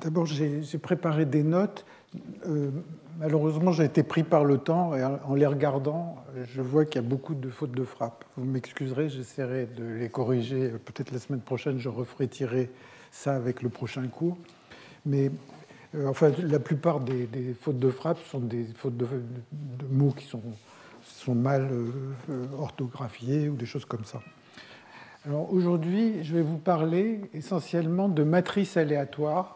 D'abord, j'ai préparé des notes. Malheureusement, j'ai été pris par le temps et en les regardant, je vois qu'il y a beaucoup de fautes de frappe. Vous m'excuserez, j'essaierai de les corriger. Peut-être la semaine prochaine, je referai tirer ça avec le prochain cours. Mais enfin, la plupart des fautes de frappe sont des fautes de mots qui sont mal orthographiés ou des choses comme ça. Alors aujourd'hui, je vais vous parler essentiellement de matrices aléatoires.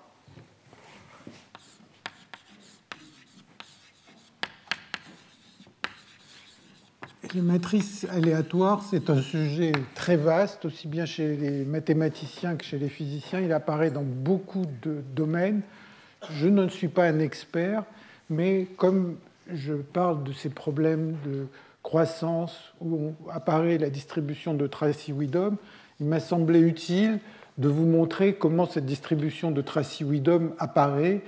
Les matrices aléatoires, c'est un sujet très vaste, aussi bien chez les mathématiciens que chez les physiciens. Il apparaît dans beaucoup de domaines. Je ne suis pas un expert, mais comme je parle de ces problèmes de croissance où apparaît la distribution de Tracy-Widom, il m'a semblé utile de vous montrer comment cette distribution de Tracy-Widom apparaît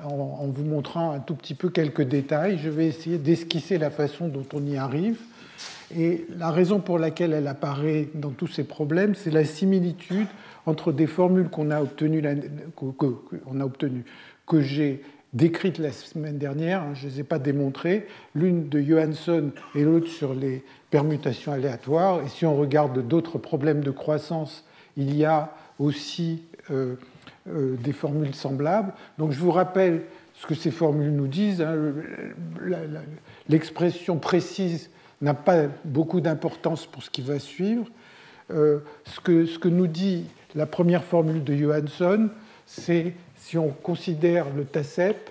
en vous montrant un tout petit peu quelques détails. Je vais essayer d'esquisser la façon dont on y arrive. Et la raison pour laquelle elle apparaît dans tous ces problèmes, c'est la similitude entre des formules qu'on a obtenues, que j'ai décrites la semaine dernière, je ne les ai pas démontrées, l'une de Johansson et l'autre sur les permutations aléatoires. Et si on regarde d'autres problèmes de croissance, il y a aussi des formules semblables. Donc je vous rappelle ce que ces formules nous disent. L'expression précise n'a pas beaucoup d'importance pour ce qui va suivre. Ce que nous dit la première formule de Johansson, c'est si on considère le TACEP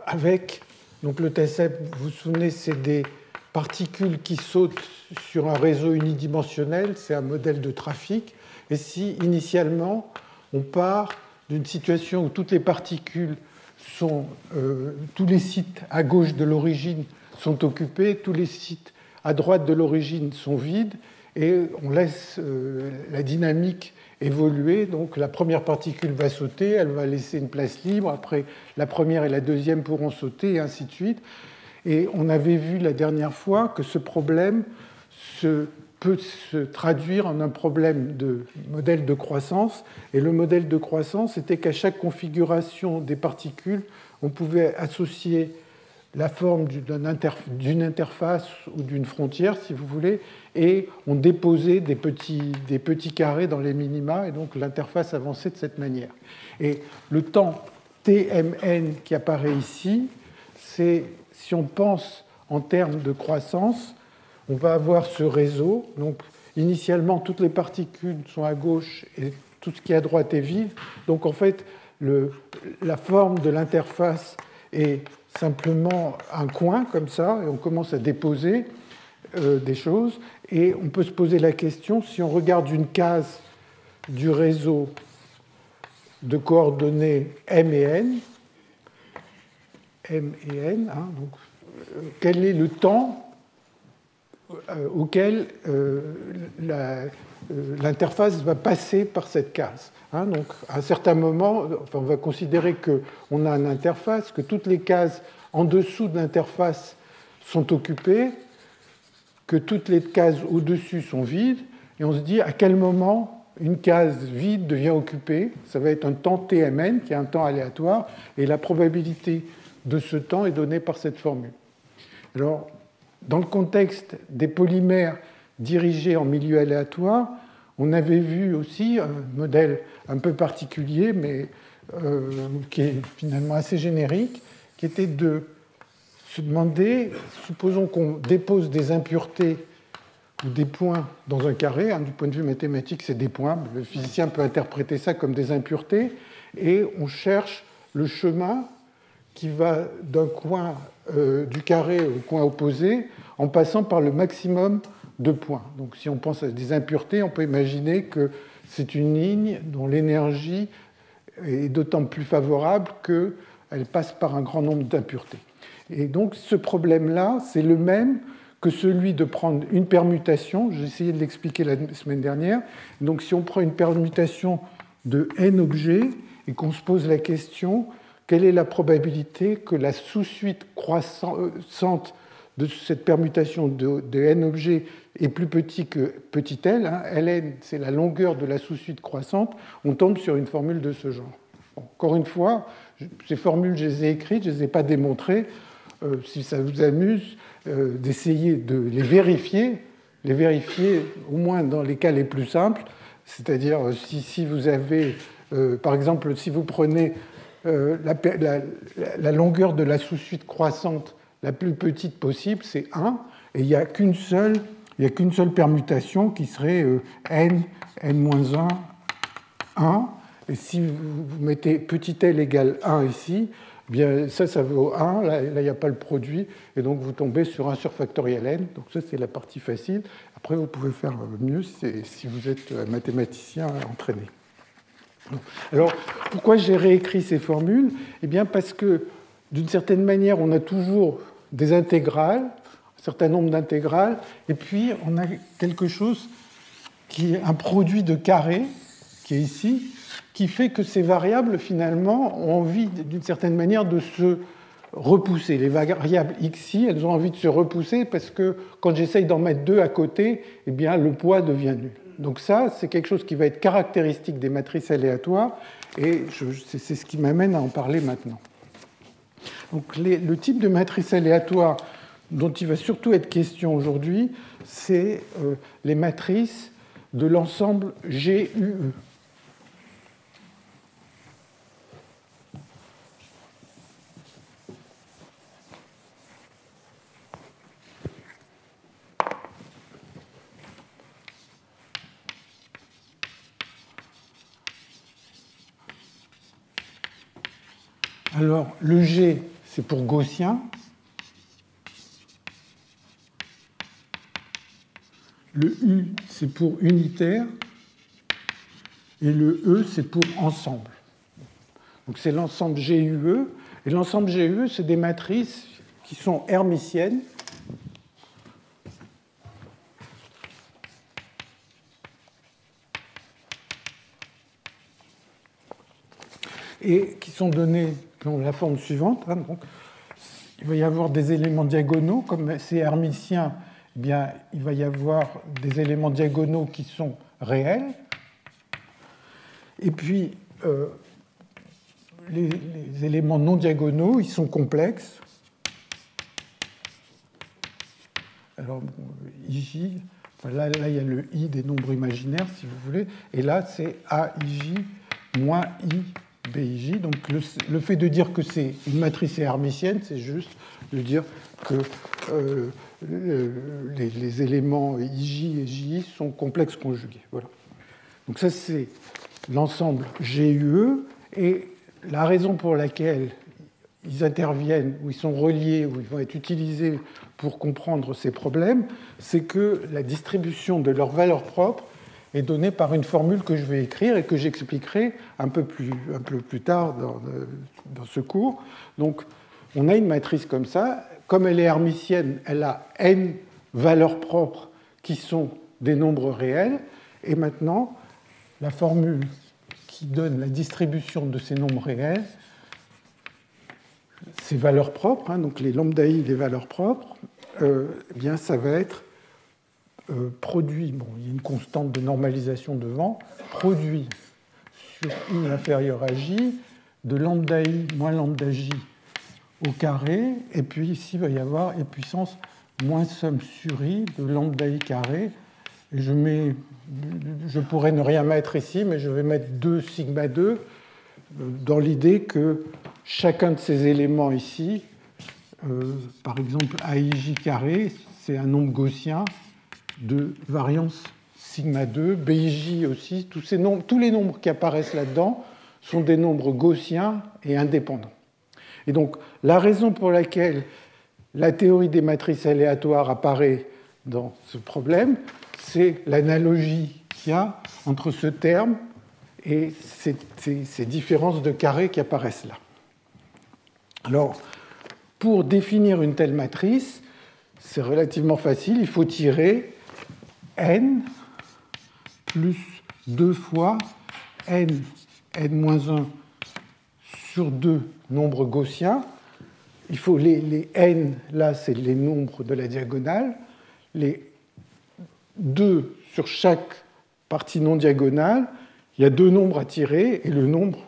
avec, donc le TACEP, vous vous souvenez, c'est des particules qui sautent sur un réseau unidimensionnel, c'est un modèle de trafic, et si initialement on part d'une situation où toutes les particules sont, tous les sites à gauche de l'origine sont occupés, tous les sites à droite de l'origine sont vides, et on laisse la dynamique évoluer. Donc la première particule va sauter, elle va laisser une place libre, après la première et la deuxième pourront sauter, et ainsi de suite. Et on avait vu la dernière fois que ce problème peut se traduire en un problème de modèle de croissance. Et le modèle de croissance était qu'à chaque configuration des particules, on pouvait associer la forme d'une interface ou d'une frontière, si vous voulez, et on déposait des petits carrés dans les minima, et donc l'interface avançait de cette manière. Et le temps Tmn qui apparaît ici, c'est, si on pense en termes de croissance, on va avoir ce réseau. Donc, initialement, toutes les particules sont à gauche et tout ce qui est à droite est vide. Donc, en fait, la forme de l'interface est simplement un coin, comme ça, et on commence à déposer des choses. Et on peut se poser la question, si on regarde une case du réseau de coordonnées M et N, donc, quel est le temps auquel l'interface va passer par cette case. Donc, à un certain moment, on va considérer qu'on a une interface, que toutes les cases en dessous de l'interface sont occupées, que toutes les cases au-dessus sont vides, et on se dit à quel moment une case vide devient occupée. Ça va être un temps Tmn, qui est un temps aléatoire, et la probabilité de ce temps est donnée par cette formule. Alors, dans le contexte des polymères dirigés en milieu aléatoire, on avait vu aussi un modèle un peu particulier, mais qui est finalement assez générique, qui était de se demander, supposons qu'on dépose des impuretés ou des points dans un carré, du point de vue mathématique, c'est des points, le physicien peut interpréter ça comme des impuretés, et on cherche le chemin qui va d'un coin du carré au coin opposé en passant par le maximum de points. Donc si on pense à des impuretés, on peut imaginer que c'est une ligne dont l'énergie est d'autant plus favorable qu'elle passe par un grand nombre d'impuretés. Et donc ce problème-là, c'est le même que celui de prendre une permutation. J'ai essayé de l'expliquer la semaine dernière. Donc si on prend une permutation de n objets et qu'on se pose la question, quelle est la probabilité que la sous-suite croissante de cette permutation de n objets est plus petit que petit l, hein, ln c'est la longueur de la sous-suite croissante, on tombe sur une formule de ce genre. Bon, encore une fois, ces formules, je les ai écrites, je ne les ai pas démontrées. Si ça vous amuse d'essayer de les vérifier au moins dans les cas les plus simples, c'est-à-dire si vous avez, par exemple, si vous prenez la longueur de la sous-suite croissante la plus petite possible, c'est 1, et il n'y a qu'une seule permutation qui serait n-1, 1, et si vous mettez petit l égale 1 ici, eh bien ça vaut 1, là il n'y a pas le produit, et donc vous tombez sur 1 sur factoriel n, donc ça c'est la partie facile. Après vous pouvez faire mieux si vous êtes mathématicien entraîné. Alors, pourquoi j'ai réécrit ces formules? Eh bien, parce que, d'une certaine manière, on a toujours des intégrales, un certain nombre d'intégrales, et puis on a quelque chose qui est un produit de carrés, qui est ici, qui fait que ces variables, finalement, ont envie, d'une certaine manière, de se repousser. Les variables xi, elles ont envie de se repousser parce que, quand j'essaye d'en mettre 2 à côté, eh bien, le poids devient nul. Donc ça, c'est quelque chose qui va être caractéristique des matrices aléatoires, et c'est ce qui m'amène à en parler maintenant. Donc le type de matrice aléatoire dont il va surtout être question aujourd'hui, c'est les matrices de l'ensemble GUE. Alors, le G, c'est pour gaussien. Le U, c'est pour unitaire. Et le E, c'est pour ensemble. Donc, c'est l'ensemble GUE. Et l'ensemble GUE, c'est des matrices qui sont hermitiennes. Et qui sont données dans la forme suivante. Donc, il va y avoir des éléments diagonaux. Comme c'est hermitien, eh bien, il va y avoir des éléments diagonaux qui sont réels. Et puis, les éléments non diagonaux, ils sont complexes. Alors, IJ, enfin là, il y a le I des nombres imaginaires, si vous voulez. Et là, c'est AIJ moins I. BIJ. Donc le fait de dire que c'est une matrice hermitienne, c'est juste de dire que les éléments IJ et JI sont complexes conjugués. Voilà. Donc ça, c'est l'ensemble GUE. Et la raison pour laquelle ils interviennent, ou ils sont reliés, ou ils vont être utilisés pour comprendre ces problèmes, c'est que la distribution de leurs valeurs propres est donnée par une formule que je vais écrire et que j'expliquerai un peu plus tard dans ce cours. Donc, on a une matrice comme ça. Comme elle est hermitienne, elle a n valeurs propres qui sont des nombres réels. Et maintenant, la formule qui donne la distribution de ces nombres réels, ces valeurs propres, hein, donc les lambda i des valeurs propres, eh bien, ça va être produit, bon, il y a une constante de normalisation devant, produit sur I inférieur à J de lambda I moins lambda J au carré, et puis ici, il va y avoir E puissance moins somme sur I de lambda I carré. Et je pourrais ne rien mettre ici, mais je vais mettre 2 sigma 2 dans l'idée que chacun de ces éléments ici, par exemple AIJ carré, c'est un nombre gaussien de variance sigma 2, BIJ aussi, tous les nombres qui apparaissent là-dedans sont des nombres gaussiens et indépendants. Et donc, la raison pour laquelle la théorie des matrices aléatoires apparaît dans ce problème, c'est l'analogie qu'il y a entre ce terme et ces différences de carrés qui apparaissent là. Alors, pour définir une telle matrice, c'est relativement facile, il faut tirer n plus 2 fois n-1 sur 2 nombres gaussiens. il faut les n, là, c'est les nombres de la diagonale. Les 2 sur chaque partie non diagonale, il y a 2 nombres à tirer, et le nombre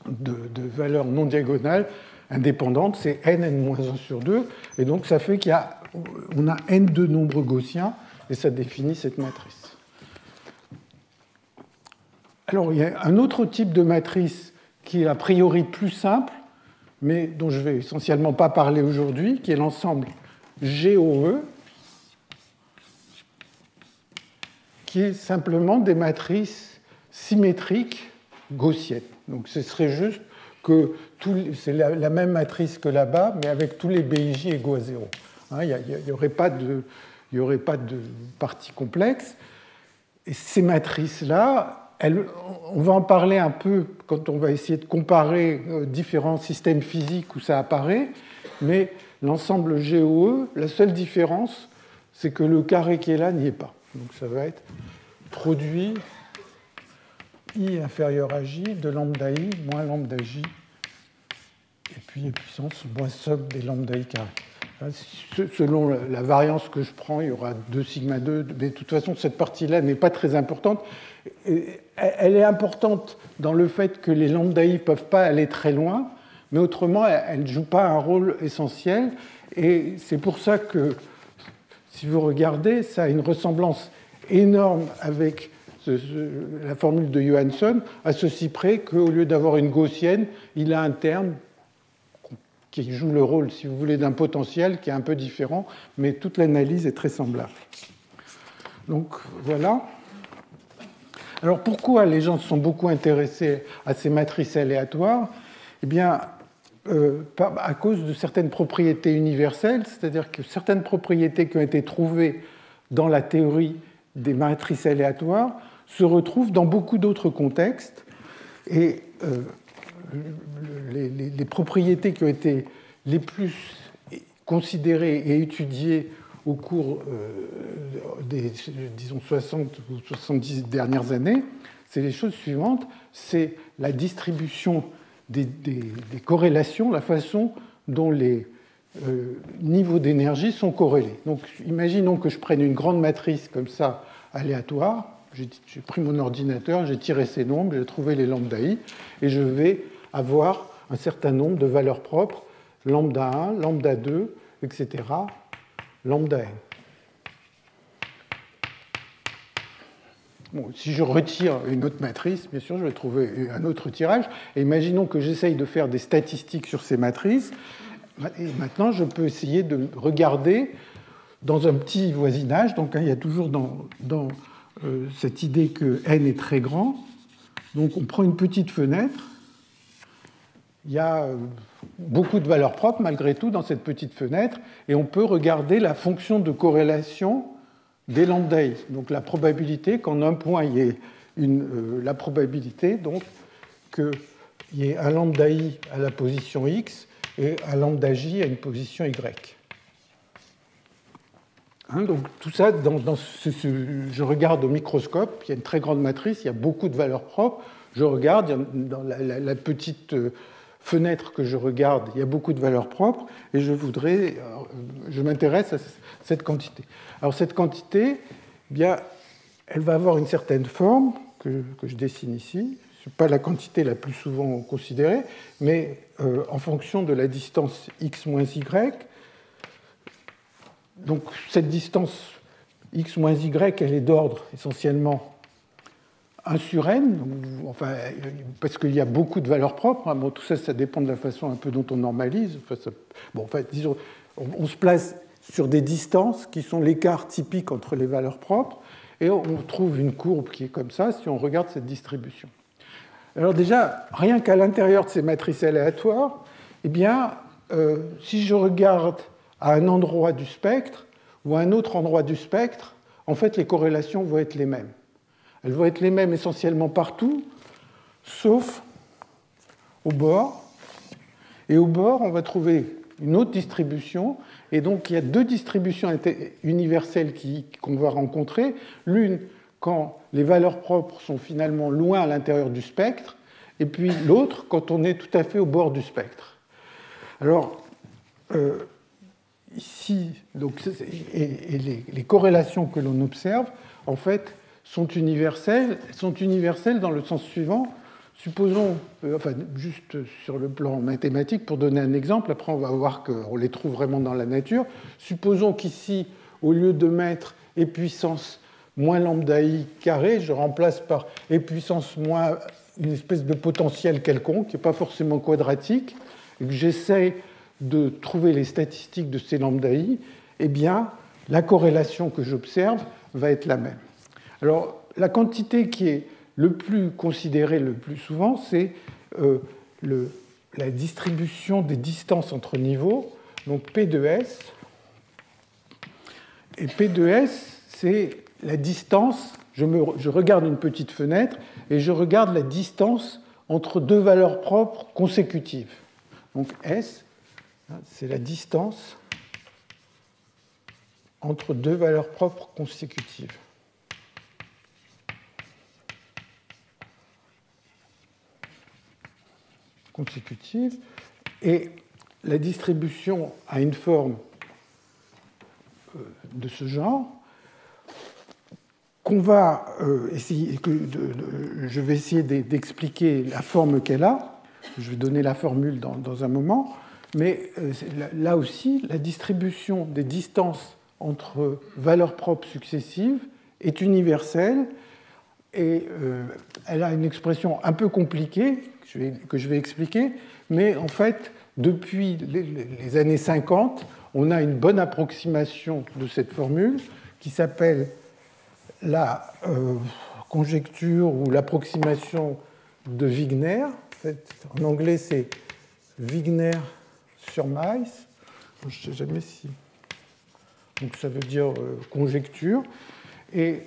de valeurs non diagonales indépendantes, c'est n-1 sur 2. Et donc, ça fait qu'on a n de nombres gaussiens, et ça définit cette matrice. Alors, il y a un autre type de matrice qui est a priori plus simple, mais dont je ne vais essentiellement pas parler aujourd'hui, qui est l'ensemble GOE, qui est simplement des matrices symétriques gaussiennes. Donc ce serait juste que c'est la même matrice que là-bas, mais avec tous les BIJ égaux à 0. Il n'y aurait pas de partie complexe. Et ces matrices-là, on va en parler un peu quand on va essayer de comparer différents systèmes physiques où ça apparaît, mais l'ensemble GOE, la seule différence, c'est que le carré qui est là n'y est pas. Donc ça va être produit I inférieur à J de lambda I moins lambda J, et puis puissance moins somme des lambda I carré. Selon la variance que je prends, il y aura 2 sigma 2, mais de toute façon, cette partie-là n'est pas très importante. Elle est importante dans le fait que les lambda I ne peuvent pas aller très loin, mais autrement, elle ne joue pas un rôle essentiel. Et c'est pour ça que, si vous regardez, ça a une ressemblance énorme avec la formule de Johansson, à ceci près qu'au lieu d'avoir une gaussienne, il a un terme qui joue le rôle, si vous voulez, d'un potentiel qui est un peu différent, mais toute l'analyse est très semblable. Donc voilà. Alors pourquoi les gens se sont beaucoup intéressés à ces matrices aléatoires? Eh bien, à cause de certaines propriétés universelles, c'est-à-dire que certaines propriétés qui ont été trouvées dans la théorie des matrices aléatoires se retrouvent dans beaucoup d'autres contextes. Et les propriétés qui ont été les plus considérées et étudiées au cours des, disons, 60 ou 70 dernières années, c'est les choses suivantes. C'est la distribution des corrélations, la façon dont les niveaux d'énergie sont corrélés. Donc, imaginons que je prenne une grande matrice comme ça, aléatoire. J'ai pris mon ordinateur, j'ai tiré ces nombres, j'ai trouvé les lambda I, et je vais avoir un certain nombre de valeurs propres, lambda 1, lambda 2, etc., lambda n. Bon, si je retire une autre matrice, bien sûr, je vais trouver un autre tirage. Et imaginons que j'essaye de faire des statistiques sur ces matrices. Et maintenant, je peux essayer de regarder dans un petit voisinage. Donc, il y a toujours dans cette idée que n est très grand. Donc, on prend une petite fenêtre. Il y a beaucoup de valeurs propres, malgré tout, dans cette petite fenêtre. Et on peut regarder la fonction de corrélation des lambda I. Donc la probabilité qu'en un point, il y ait la probabilité donc qu'il y ait un lambda I à la position X et un lambda J à une position Y. Donc tout ça, je regarde au microscope, il y a une très grande matrice, il y a beaucoup de valeurs propres. Je regarde, dans la petite fenêtre que je regarde, il y a beaucoup de valeurs propres, et je m'intéresse à cette quantité. Alors cette quantité, eh bien, elle va avoir une certaine forme que je dessine ici. Ce n'est pas la quantité la plus souvent considérée, mais en fonction de la distance x moins y. Donc cette distance x moins y, elle est d'ordre essentiellement 1 sur n, enfin, parce qu'il y a beaucoup de valeurs propres. Bon, tout ça, ça dépend de la façon un peu dont on normalise. Enfin, disons, on se place sur des distances qui sont l'écart typique entre les valeurs propres, et on trouve une courbe qui est comme ça si on regarde cette distribution. Alors déjà, rien qu'à l'intérieur de ces matrices aléatoires, eh bien, si je regarde à un endroit du spectre ou à un autre endroit du spectre, en fait, les corrélations vont être les mêmes. Elles vont être les mêmes essentiellement partout, sauf au bord. Et au bord, on va trouver une autre distribution. Et donc, il y a deux distributions universelles qu'on va rencontrer. L'une, quand les valeurs propres sont finalement loin à l'intérieur du spectre, et puis l'autre, quand on est tout à fait au bord du spectre. Alors, ici, donc, et les corrélations que l'on observe, en fait, sont universelles dans le sens suivant. Supposons, enfin, juste sur le plan mathématique, pour donner un exemple, après on va voir qu'on les trouve vraiment dans la nature. Supposons qu'ici, au lieu de mettre e puissance moins lambda i carré, je remplace par e puissance moins une espèce de potentiel quelconque, qui n'est pas forcément quadratique, et que j'essaie de trouver les statistiques de ces lambda i, eh bien, la corrélation que j'observe va être la même. Alors, la quantité qui est le plus considérée le plus souvent, c'est la distribution des distances entre niveaux, donc P de S. Et P de S, c'est la distance, je regarde une petite fenêtre et je regarde la distance entre deux valeurs propres consécutives. Donc S, c'est la distance entre deux valeurs propres consécutives. Et la distribution a une forme de ce genre qu'on va essayer, je vais essayer d'expliquer la forme qu'elle a. Je vais donner la formule dans un moment, mais là aussi, la distribution des distances entre valeurs propres successives est universelle et elle a une expression un peu compliquée que je vais expliquer, mais en fait, depuis les années 50, on a une bonne approximation de cette formule qui s'appelle la conjecture ou l'approximation de Wigner. En fait, en anglais, c'est Wigner sur Mice. Je ne sais jamais si. Donc ça veut dire conjecture. Et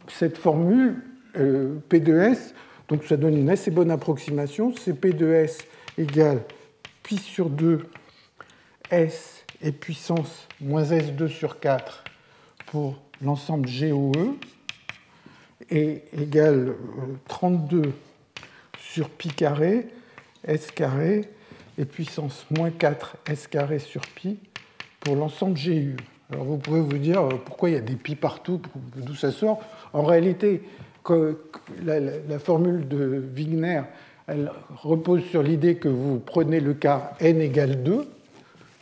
cette formule, P de S, donc ça donne une assez bonne approximation. C'est P de S égale pi sur 2 S et puissance moins S2 sur 4 pour l'ensemble GOE et égale 32 sur pi carré S carré et puissance moins 4 S carré sur pi pour l'ensemble GU. Alors vous pouvez vous dire pourquoi il y a des pi partout, d'où ça sort. En réalité, la formule de Wigner, elle repose sur l'idée que vous prenez le cas n égale 2,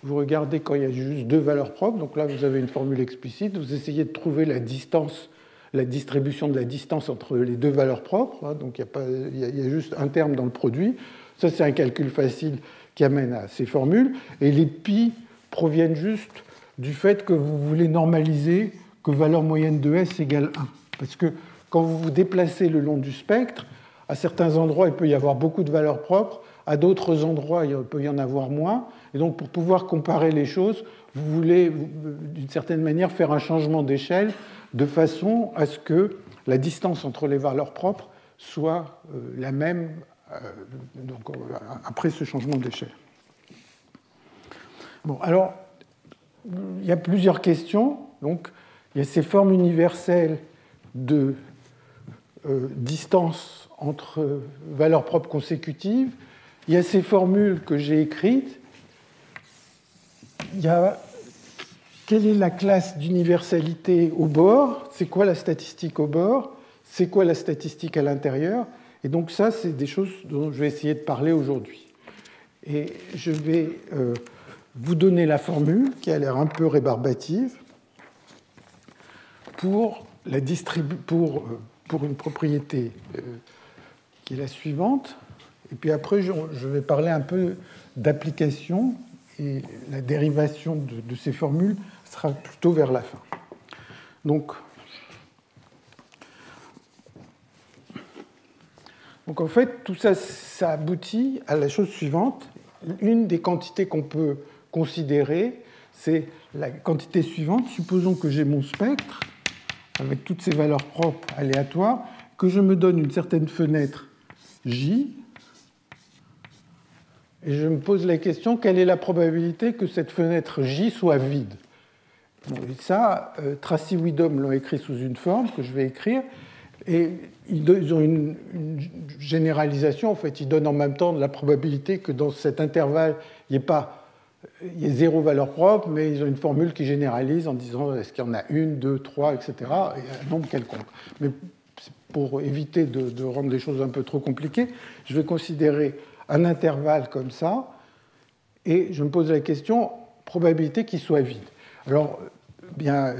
vous regardez quand il y a juste deux valeurs propres, donc là vous avez une formule explicite, vous essayez de trouver la distance, la distribution de la distance entre les deux valeurs propres, hein, donc il y a juste un terme dans le produit. Ça c'est un calcul facile qui amène à ces formules, et les pi proviennent juste du fait que vous voulez normaliser que valeur moyenne de S égale 1. Parce que quand vous vous déplacez le long du spectre, à certains endroits, il peut y avoir beaucoup de valeurs propres, à d'autres endroits, il peut y en avoir moins. Et donc, pour pouvoir comparer les choses, vous voulez, d'une certaine manière, faire un changement d'échelle de façon à ce que la distance entre les valeurs propres soit la même donc, après ce changement d'échelle. Bon, alors, il y a plusieurs questions. Donc, il y a ces formes universelles de distance entre valeurs propres consécutives. Il y a ces formules que j'ai écrites. Il y a quelle est la classe d'universalité au bord, c'est quoi la statistique au bord, c'est quoi la statistique à l'intérieur. Et donc ça, c'est des choses dont je vais essayer de parler aujourd'hui. Et je vais vous donner la formule qui a l'air un peu rébarbative pour une propriété qui est la suivante. Et puis après, je vais parler un peu d'application et la dérivation de ces formules sera plutôt vers la fin. Donc en fait, tout ça, ça aboutit à la chose suivante. Une des quantités qu'on peut considérer, c'est la quantité suivante. Supposons que j'ai mon spectre avec toutes ces valeurs propres aléatoires, que je me donne une certaine fenêtre J, et je me pose la question, quelle est la probabilité que cette fenêtre J soit vide? Bon, et ça, Tracy Widom l'ont écrit sous une forme que je vais écrire, et ils ont une généralisation, en fait, ils donnent en même temps la probabilité que dans cet intervalle, il n'y ait pas il y a 0 valeur propre, mais ils ont une formule qui généralise en disant est-ce qu'il y en a 1, 2, 3, etc. Et un nombre quelconque. Mais pour éviter de rendre les choses un peu trop compliquées, je vais considérer un intervalle comme ça, et je me pose la question, probabilité qu'il soit vide. Alors, bien,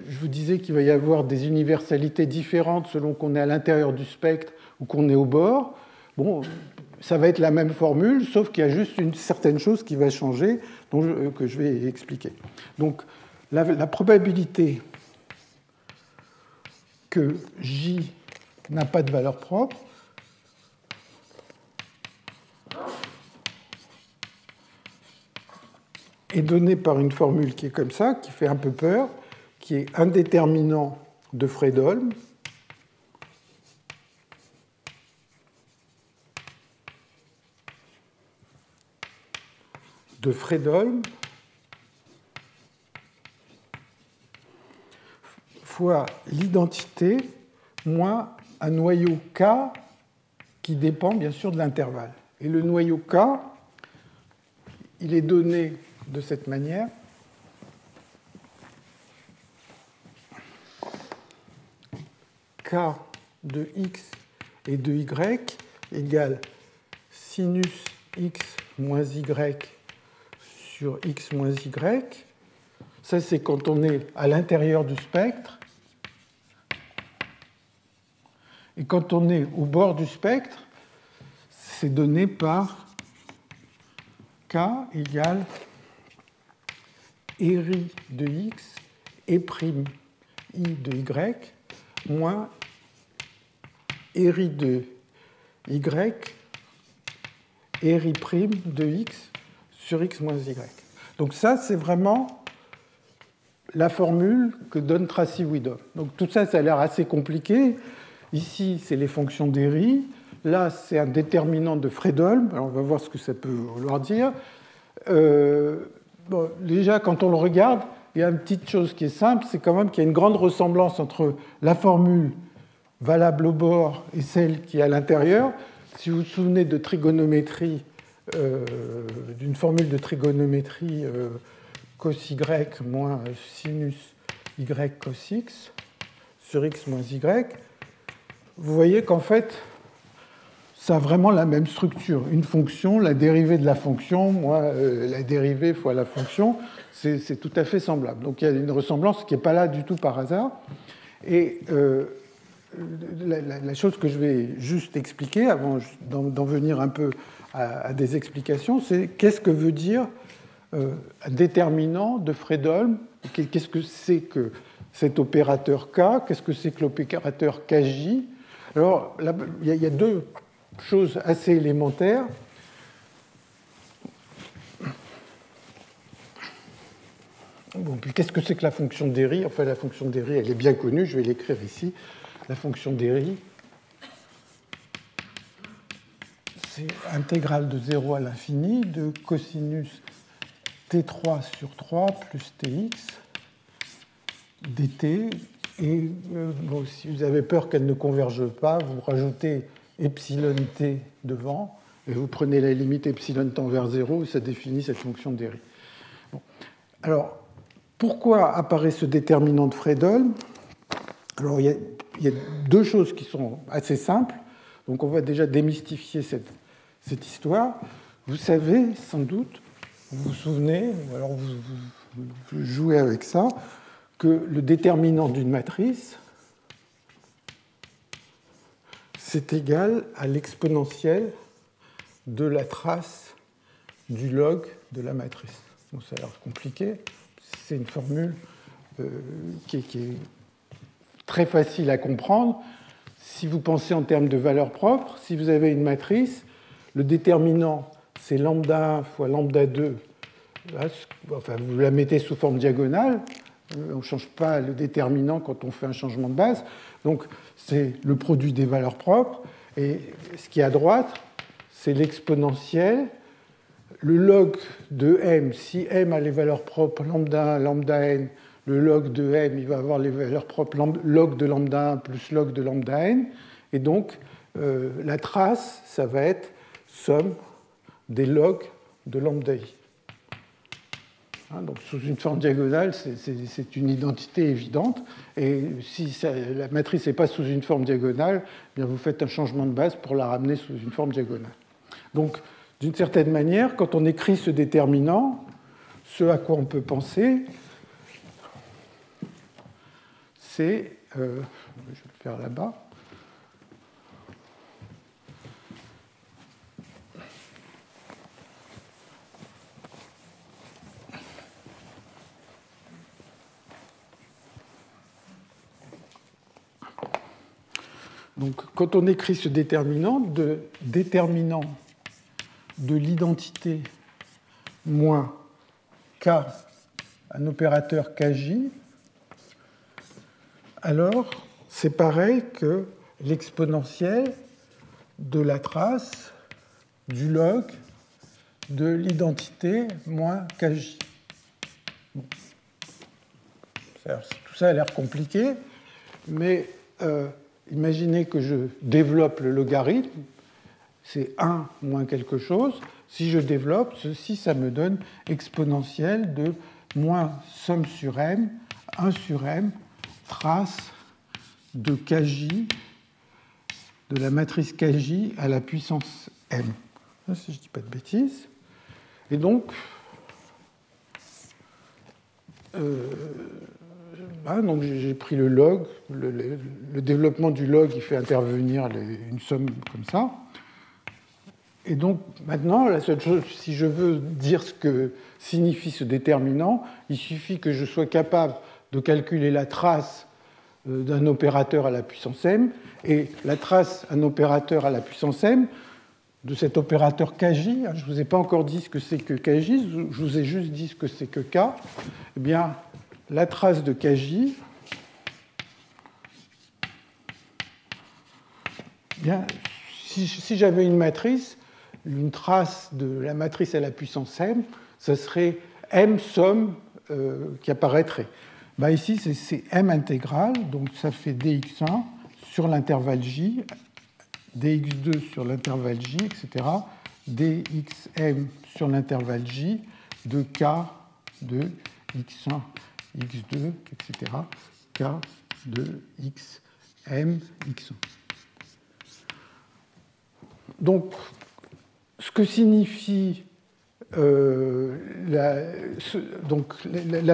je vous disais qu'il va y avoir des universalités différentes selon qu'on est à l'intérieur du spectre ou qu'on est au bord. Bon, ça va être la même formule, sauf qu'il y a juste une certaine chose qui va changer, que je vais expliquer. Donc, la probabilité que J n'a pas de valeur propre est donnée par une formule qui est comme ça, qui fait un peu peur, qui est un déterminant de Fredholm fois l'identité moins un noyau K qui dépend bien sûr de l'intervalle. Et le noyau K, il est donné de cette manière. K de x et de y égale sinus x moins y sur x moins y. Ça, c'est quand on est à l'intérieur du spectre. Et quand on est au bord du spectre, c'est donné par K égale ri de x et prime i de y moins ri de y et ri prime de x sur x moins y. Donc ça, c'est vraiment la formule que donne Tracy-Widom. Donc tout ça, ça a l'air assez compliqué. Ici, c'est les fonctions d'Eri. Là, c'est un déterminant de Fredholm. Alors, on va voir ce que ça peut vouloir dire. Bon, déjà, quand on le regarde, il y a une petite chose qui est simple, c'est quand même qu'il y a une grande ressemblance entre la formule valable au bord et celle qui est à l'intérieur. Si vous vous souvenez de trigonométrie, d'une formule de trigonométrie cos y moins sinus y cos x sur x moins y, vous voyez qu'en fait, ça a vraiment la même structure. Une fonction, la dérivée de la fonction, moins la dérivée fois la fonction, c'est tout à fait semblable. Donc il y a une ressemblance qui n'est pas là du tout par hasard. Et la chose que je vais juste expliquer, avant d'en venir un peu à des explications, c'est qu'est-ce que veut dire un déterminant de Fredholm? Qu'est-ce que c'est que cet opérateur K? Qu'est-ce que c'est que l'opérateur Kj? Alors, il y a deux choses assez élémentaires. Bon, puis qu'est-ce que c'est que la fonction d'Eri? Enfin, la fonction d'Eri, elle est bien connue, je vais l'écrire ici. La fonction d'Eri, c'est intégrale de 0 à l'infini de cosinus t3 sur 3 plus tx dt. Et bon, si vous avez peur qu'elle ne converge pas, vous rajoutez epsilon t devant, et vous prenez la limite epsilon tend vers 0, et ça définit cette fonction d'Eri. Bon. Alors, pourquoi apparaît ce déterminant de Fredholm? Alors, il y a deux choses qui sont assez simples. Donc, on va déjà démystifier cette histoire. Vous savez, sans doute, vous vous souvenez, ou alors vous jouez avec ça, que le déterminant d'une matrice, c'est égal à l'exponentielle de la trace du log de la matrice. Bon, ça a l'air compliqué. C'est une formule qui est très facile à comprendre. Si vous pensez en termes de valeur propre, si vous avez une matrice, le déterminant, c'est lambda 1 fois lambda 2. Là, enfin, vous la mettez sous forme diagonale. On ne change pas le déterminant quand on fait un changement de base. Donc, c'est le produit des valeurs propres. Et ce qui est à droite, c'est l'exponentielle. Le log de m, si m a les valeurs propres lambda 1, lambda n, le log de m, il va avoir les valeurs propres log de lambda 1 plus log de lambda n. Et donc, la trace, ça va être somme des logs de lambda i. Donc sous une forme diagonale, c'est une identité évidente. Et si la matrice n'est pas sous une forme diagonale, eh bien vous faites un changement de base pour la ramener sous une forme diagonale. Donc, d'une certaine manière, quand on écrit ce déterminant, ce à quoi on peut penser, c'est, je vais le faire là-bas. Donc, quand on écrit ce déterminant de l'identité moins k, un opérateur kj, alors c'est pareil que l'exponentielle de la trace du log de l'identité moins kj. Bon. Tout ça a l'air compliqué, mais imaginez que je développe le logarithme, c'est 1 moins quelque chose. Si je développe, ceci, ça me donne exponentielle de moins somme sur m, 1 sur m, trace de kj, de la matrice kj à la puissance m. Si je ne dis pas de bêtises. Et donc, donc j'ai pris le log, le développement du log, il fait intervenir une somme comme ça. Et donc maintenant, la seule chose, si je veux dire ce que signifie ce déterminant, il suffit que je sois capable de calculer la trace d'un opérateur à la puissance m, et la trace d'un opérateur à la puissance m, de cet opérateur kj, je ne vous ai pas encore dit ce que c'est que kj, je vous ai juste dit ce que c'est que k, eh bien, la trace de kj, bien, si j'avais une matrice, une trace de la matrice à la puissance m, ça serait m somme qui apparaîtrait. Ben ici, c'est m intégrale, donc ça fait dx1 sur l'intervalle j, dx2 sur l'intervalle j, etc., dxm sur l'intervalle j, de k de x1, x2, etc., k de xm, x1. Donc, ce que signifie la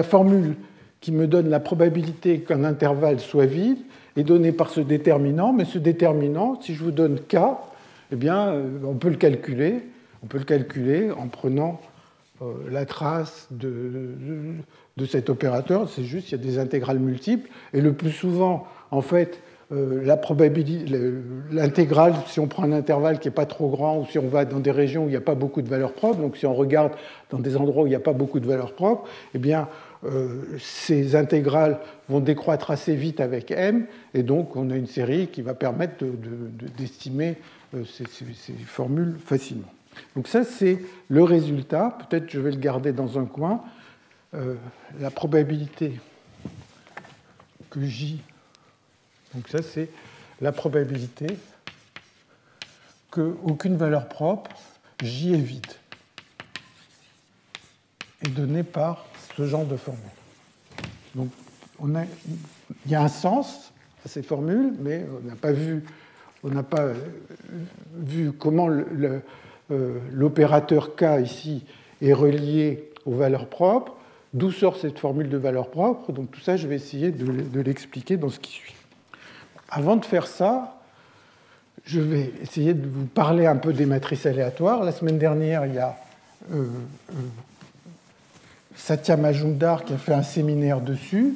formule qui me donne la probabilité qu'un intervalle soit vide est donnée par ce déterminant, mais ce déterminant, si je vous donne k, eh bien, on peut le calculer. On peut le calculer en prenant la trace de cet opérateur. C'est juste, il y a des intégrales multiples. Et le plus souvent, en fait, la probabilité, l'intégrale, si on prend un intervalle qui n'est pas trop grand, ou si on va dans des régions où il n'y a pas beaucoup de valeurs propres, donc si on regarde dans des endroits où il n'y a pas beaucoup de valeurs propres, eh bien, ces intégrales vont décroître assez vite avec m, et donc on a une série qui va permettre d'estimer ces formules facilement. Donc ça, c'est le résultat. Peut-être je vais le garder dans un coin. La probabilité que J, donc ça, c'est la probabilité qu'aucune valeur propre, J est vide, est donnée par ce genre de formule. Donc, il y a un sens à ces formules, mais on n'a pas vu comment l'opérateur K ici est relié aux valeurs propres, d'où sort cette formule de valeurs propres. Donc tout ça, je vais essayer de l'expliquer dans ce qui suit. Avant de faire ça, je vais essayer de vous parler un peu des matrices aléatoires. La semaine dernière, il y a Satya Majumdar qui a fait un séminaire dessus.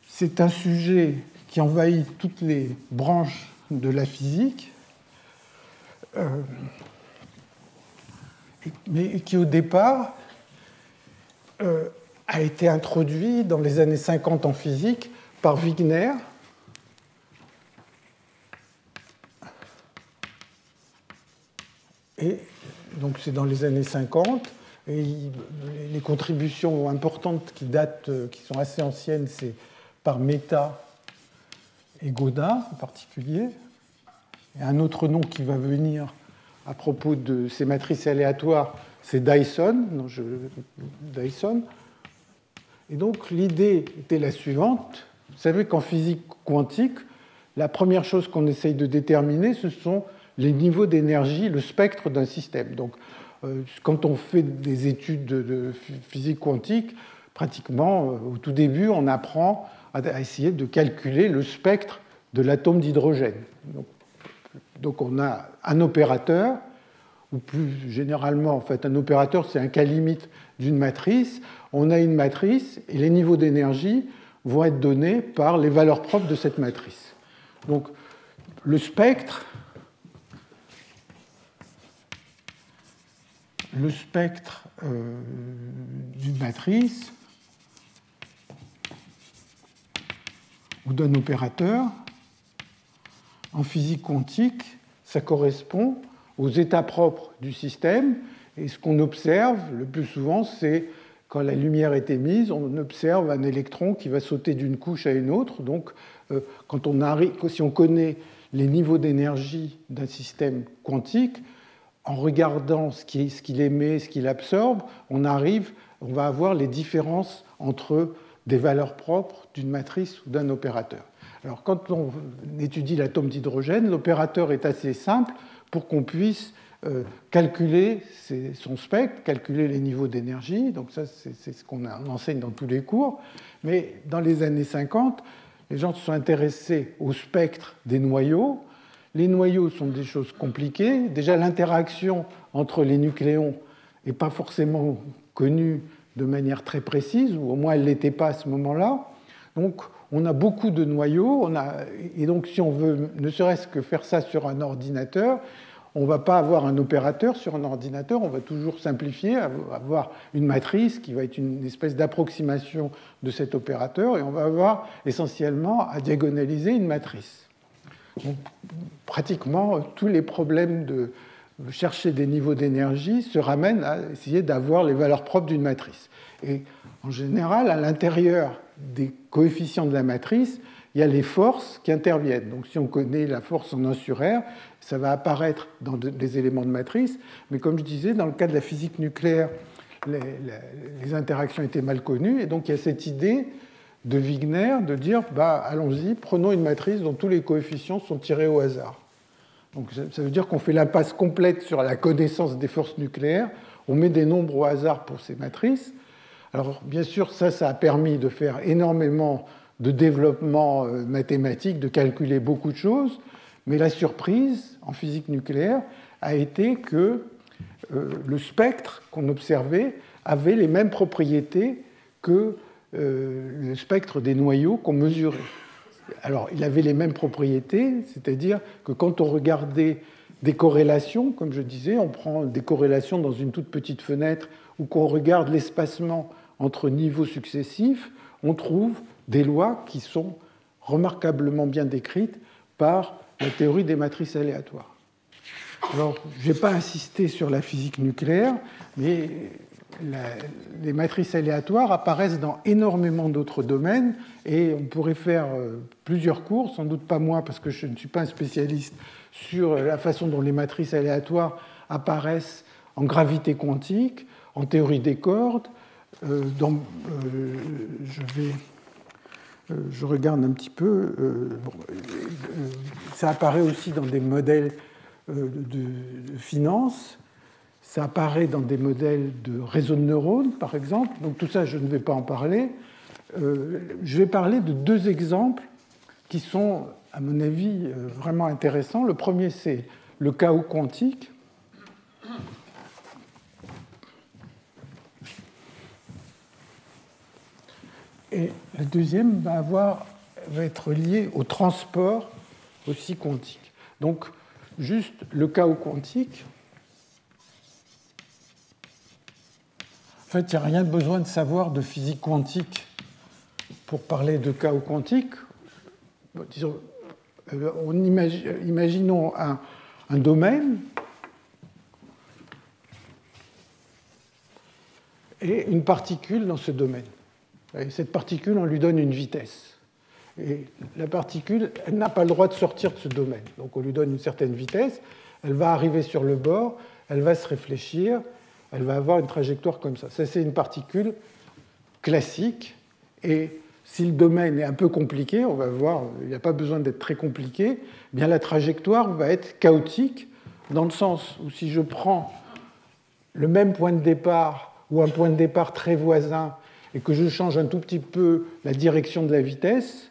C'est un sujet qui envahit toutes les branches de la physique, mais qui au départ a été introduit dans les années 50 en physique par Wigner. Et donc c'est dans les années 50. Et les contributions importantes qui sont assez anciennes, c'est par Mehta et Godin en particulier. Et un autre nom qui va venir à propos de ces matrices aléatoires, c'est Dyson. Et donc l'idée était la suivante. Vous savez qu'en physique quantique, la première chose qu'on essaye de déterminer, ce sont les niveaux d'énergie, le spectre d'un système. Donc quand on fait des études de physique quantique, pratiquement au tout début, on apprend à essayer de calculer le spectre de l'atome d'hydrogène. Donc on a un opérateur, ou plus généralement, en fait, un opérateur, c'est un cas limite d'une matrice. On a une matrice et les niveaux d'énergie vont être donnés par les valeurs propres de cette matrice. Donc le spectre d'une matrice ou d'un opérateur, en physique quantique, ça correspond aux états propres du système. Et ce qu'on observe le plus souvent, c'est quand la lumière est émise, on observe un électron qui va sauter d'une couche à une autre. Donc, si on connaît les niveaux d'énergie d'un système quantique, en regardant ce qu'il émet, ce qu'il absorbe, on va avoir les différences entre des valeurs propres d'une matrice ou d'un opérateur. Alors, quand on étudie l'atome d'hydrogène, l'opérateur est assez simple pour qu'on puisse calculer son spectre, calculer les niveaux d'énergie. Donc ça, c'est ce qu'on enseigne dans tous les cours. Mais dans les années 50, les gens se sont intéressés au spectre des noyaux. Les noyaux sont des choses compliquées. Déjà, l'interaction entre les nucléons n'est pas forcément connue de manière très précise, ou au moins elle ne l'était pas à ce moment-là. Donc, on a beaucoup de noyaux, et donc si on veut ne serait-ce que faire ça sur un ordinateur, on ne va pas avoir un opérateur sur un ordinateur, on va toujours simplifier, avoir une matrice qui va être une espèce d'approximation de cet opérateur, et on va avoir essentiellement à diagonaliser une matrice. Donc, pratiquement tous les problèmes de chercher des niveaux d'énergie se ramènent à essayer d'avoir les valeurs propres d'une matrice. Et en général, à l'intérieur des coefficients de la matrice, il y a les forces qui interviennent. Donc si on connaît la force en 1 sur R, ça va apparaître dans des éléments de matrice. Mais comme je disais, dans le cas de la physique nucléaire, les interactions étaient mal connues. Et donc il y a cette idée de Wigner de dire, allons-y, prenons une matrice dont tous les coefficients sont tirés au hasard. Donc ça veut dire qu'on fait l'impasse complète sur la connaissance des forces nucléaires. On met des nombres au hasard pour ces matrices. Alors, bien sûr, ça a permis de faire énormément de développement mathématique, de calculer beaucoup de choses, mais la surprise en physique nucléaire a été que le spectre qu'on observait avait les mêmes propriétés que le spectre des noyaux qu'on mesurait. Alors, il avait les mêmes propriétés, c'est-à-dire que quand on regardait des corrélations, comme je disais, on prend des corrélations dans une toute petite fenêtre ou qu'on regarde l'espacement entre niveaux successifs, on trouve des lois qui sont remarquablement bien décrites par la théorie des matrices aléatoires. Alors, je ne vais pas insister sur la physique nucléaire, mais les matrices aléatoires apparaissent dans énormément d'autres domaines et on pourrait faire plusieurs cours, sans doute pas moi parce que je ne suis pas un spécialiste, sur la façon dont les matrices aléatoires apparaissent en gravité quantique, en théorie des cordes. Je regarde un petit peu. Ça apparaît aussi dans des modèles de finance. Ça apparaît dans des modèles de réseaux de neurones, par exemple. Donc tout ça, je ne vais pas en parler. Je vais parler de 2 exemples qui sont, à mon avis, vraiment intéressants. Le premier, c'est le chaos quantique. Et le deuxième va être lié au transport aussi quantique. Donc, juste le chaos quantique. En fait, il n'y a rien de besoin de savoir de physique quantique pour parler de chaos quantique. Imaginons un domaine et une particule dans ce domaine. Et cette particule, on lui donne une vitesse. Et la particule, elle n'a pas le droit de sortir de ce domaine. Donc on lui donne une certaine vitesse, elle va arriver sur le bord, elle va se réfléchir, elle va avoir une trajectoire comme ça. Ça, c'est une particule classique Et si le domaine est un peu compliqué, on va voir, il n'y a pas besoin d'être très compliqué, eh bien la trajectoire va être chaotique, dans le sens où si je prends le même point de départ ou un point de départ très voisin et que je change un tout petit peu la direction de la vitesse,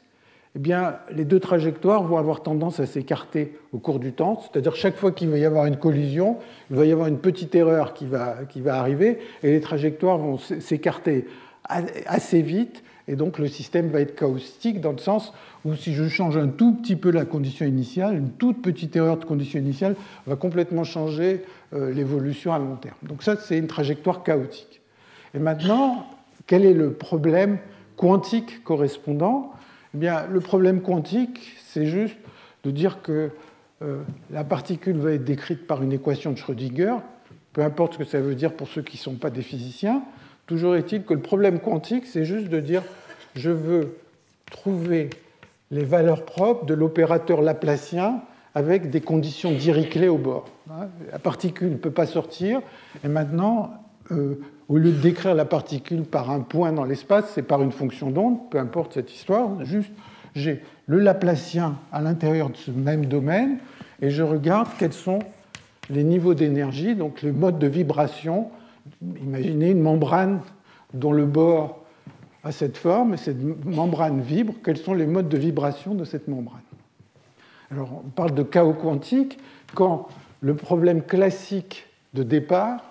eh bien, les deux trajectoires vont avoir tendance à s'écarter au cours du temps. C'est-à-dire chaque fois qu'il va y avoir une collision, il va y avoir une petite erreur qui va arriver et les trajectoires vont s'écarter assez vite. Et donc le système va être chaotique dans le sens où si je change un tout petit peu la condition initiale, une toute petite erreur de condition initiale va complètement changer l'évolution à long terme. Donc ça, c'est une trajectoire chaotique. Et maintenant, quel est le problème quantique correspondant ? Eh bien, le problème quantique, c'est juste de dire que la particule va être décrite par une équation de Schrödinger, peu importe ce que ça veut dire pour ceux qui ne sont pas des physiciens. Toujours est-il que le problème quantique, c'est juste de dire je veux trouver les valeurs propres de l'opérateur laplacien avec des conditions Dirichlet au bord. La particule ne peut pas sortir, et maintenant, au lieu de décrire la particule par un point dans l'espace, c'est par une fonction d'onde, peu importe cette histoire, juste j'ai le laplacien à l'intérieur de ce même domaine, et je regarde quels sont les niveaux d'énergie, donc les modes de vibration. Imaginez une membrane dont le bord a cette forme, et cette membrane vibre. Quels sont les modes de vibration de cette membrane? Alors, on parle de chaos quantique quand le problème classique de départ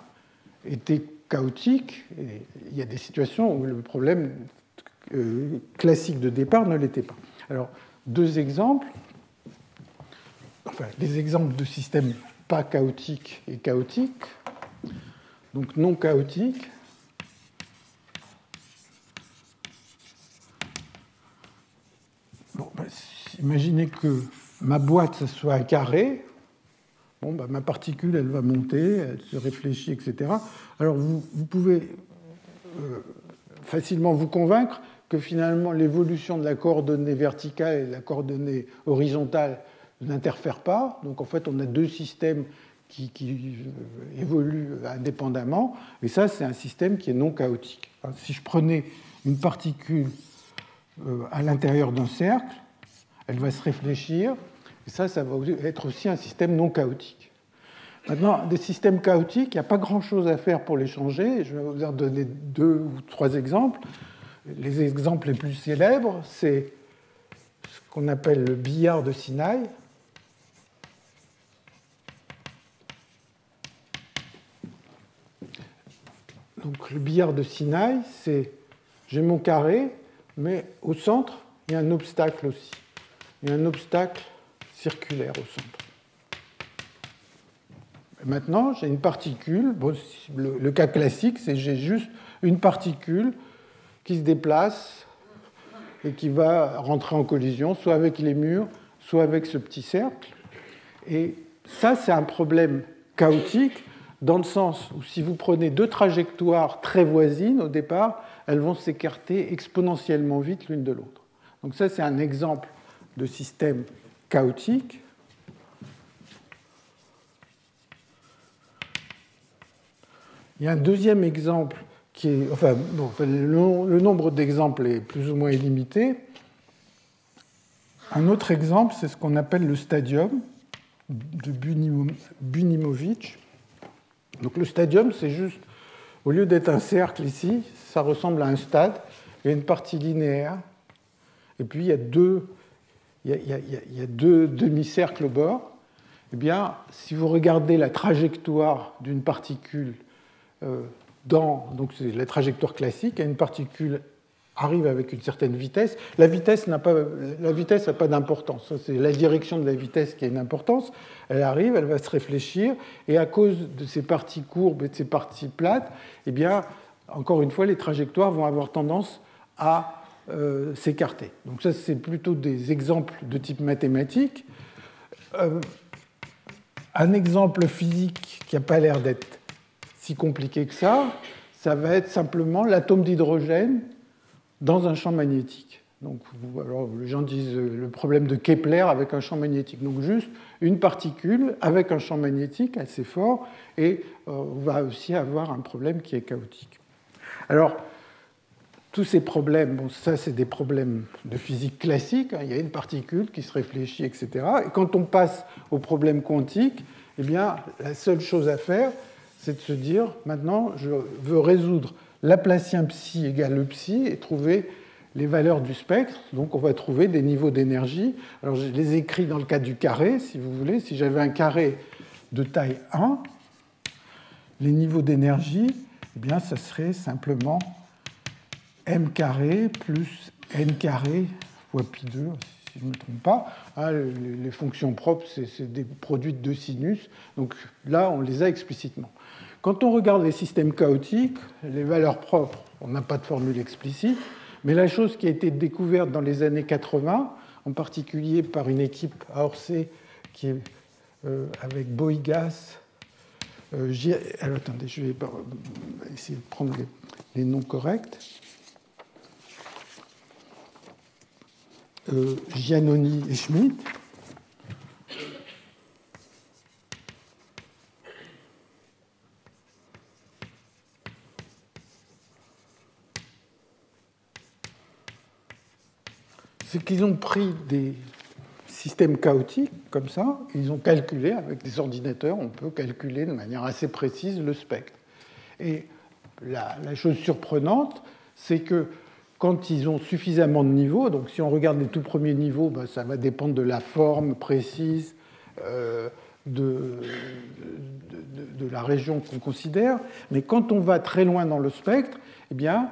était chaotique. Et il y a des situations où le problème classique de départ ne l'était pas. Alors, deux exemples. Enfin, les exemples de systèmes pas chaotiques et chaotiques. Donc non chaotique. Bon, imaginez que ma boîte, ce soit un carré. Bon, ma particule, elle va monter, elle se réfléchit, etc. Alors vous pouvez facilement vous convaincre que finalement l'évolution de la coordonnée verticale et de la coordonnée horizontale n'interfèrent pas. Donc en fait, on a deux systèmes qui évoluent indépendamment, et ça, c'est un système qui est non chaotique. Si je prenais une particule à l'intérieur d'un cercle, elle va se réfléchir, et ça va être aussi un système non chaotique. Maintenant, des systèmes chaotiques, il n'y a pas grand-chose à faire pour les changer. Je vais vous en donner 2 ou 3 exemples. Les exemples les plus célèbres, c'est ce qu'on appelle le billard de Sinaï. Donc, le billard de Sinaï, c'est j'ai mon carré, mais au centre, il y a un obstacle aussi. Il y a un obstacle circulaire au centre. Et maintenant, j'ai une particule. Bon, le cas classique, c'est que j'ai juste une particule qui se déplace et qui va rentrer en collision, soit avec les murs, soit avec ce petit cercle. Et ça, c'est un problème chaotique, dans le sens où si vous prenez 2 trajectoires très voisines au départ, elles vont s'écarter exponentiellement vite l'une de l'autre. Donc ça, c'est un exemple de système chaotique. Il y a un deuxième exemple qui est... Enfin, bon, le nombre d'exemples est plus ou moins illimité. Un autre exemple, c'est ce qu'on appelle le stadium de Bunimovic. Donc le stadium, c'est juste, au lieu d'être un cercle ici, ça ressemble à un stade. Il y a une partie linéaire, et puis il y a deux demi-cercles au bord. Eh bien, si vous regardez la trajectoire d'une particule donc c'est la trajectoire classique, une particule arrive avec une certaine vitesse. La vitesse n'a pas d'importance. C'est la direction de la vitesse qui a une importance. Elle arrive, elle va se réfléchir, et à cause de ces parties courbes et de ces parties plates, eh bien, encore une fois, les trajectoires vont avoir tendance à s'écarter. Donc ça, c'est plutôt des exemples de type mathématique. Un exemple physique qui n'a pas l'air d'être si compliqué que ça va être simplement l'atome d'hydrogène dans un champ magnétique. Donc, alors, les gens disent le problème de Kepler avec un champ magnétique. Donc juste une particule avec un champ magnétique assez fort, et on va aussi avoir un problème qui est chaotique. Alors, tous ces problèmes, bon, ça c'est des problèmes de physique classique, hein, il y a une particule qui se réfléchit, etc. Et quand on passe aux problèmes quantiques, eh bien, la seule chose à faire, c'est de se dire, maintenant, je veux résoudre Laplacien psi égale le psi et trouver les valeurs du spectre. Donc on va trouver des niveaux d'énergie. Alors je les écris dans le cas du carré, si vous voulez. Si j'avais un carré de taille 1, les niveaux d'énergie, eh bien, ça serait simplement m carré plus n carré fois pi 2, si je ne me trompe pas. Ah, les fonctions propres, c'est des produits de deux sinus. Donc là, on les a explicitement. Quand on regarde les systèmes chaotiques, les valeurs propres, on n'a pas de formule explicite, mais la chose qui a été découverte dans les années 80, en particulier par une équipe à Orsay qui est avec Boigas. Alors attendez, je vais essayer de prendre les noms corrects. Giannoni et Schmidt. C'est qu'ils ont pris des systèmes chaotiques comme ça, ils ont calculé avec des ordinateurs, on peut calculer de manière assez précise le spectre. Et la chose surprenante, c'est que quand ils ont suffisamment de niveaux, donc si on regarde les tout premiers niveaux, ben ça va dépendre de la forme précise de la région qu'on considère, mais quand on va très loin dans le spectre, eh bien,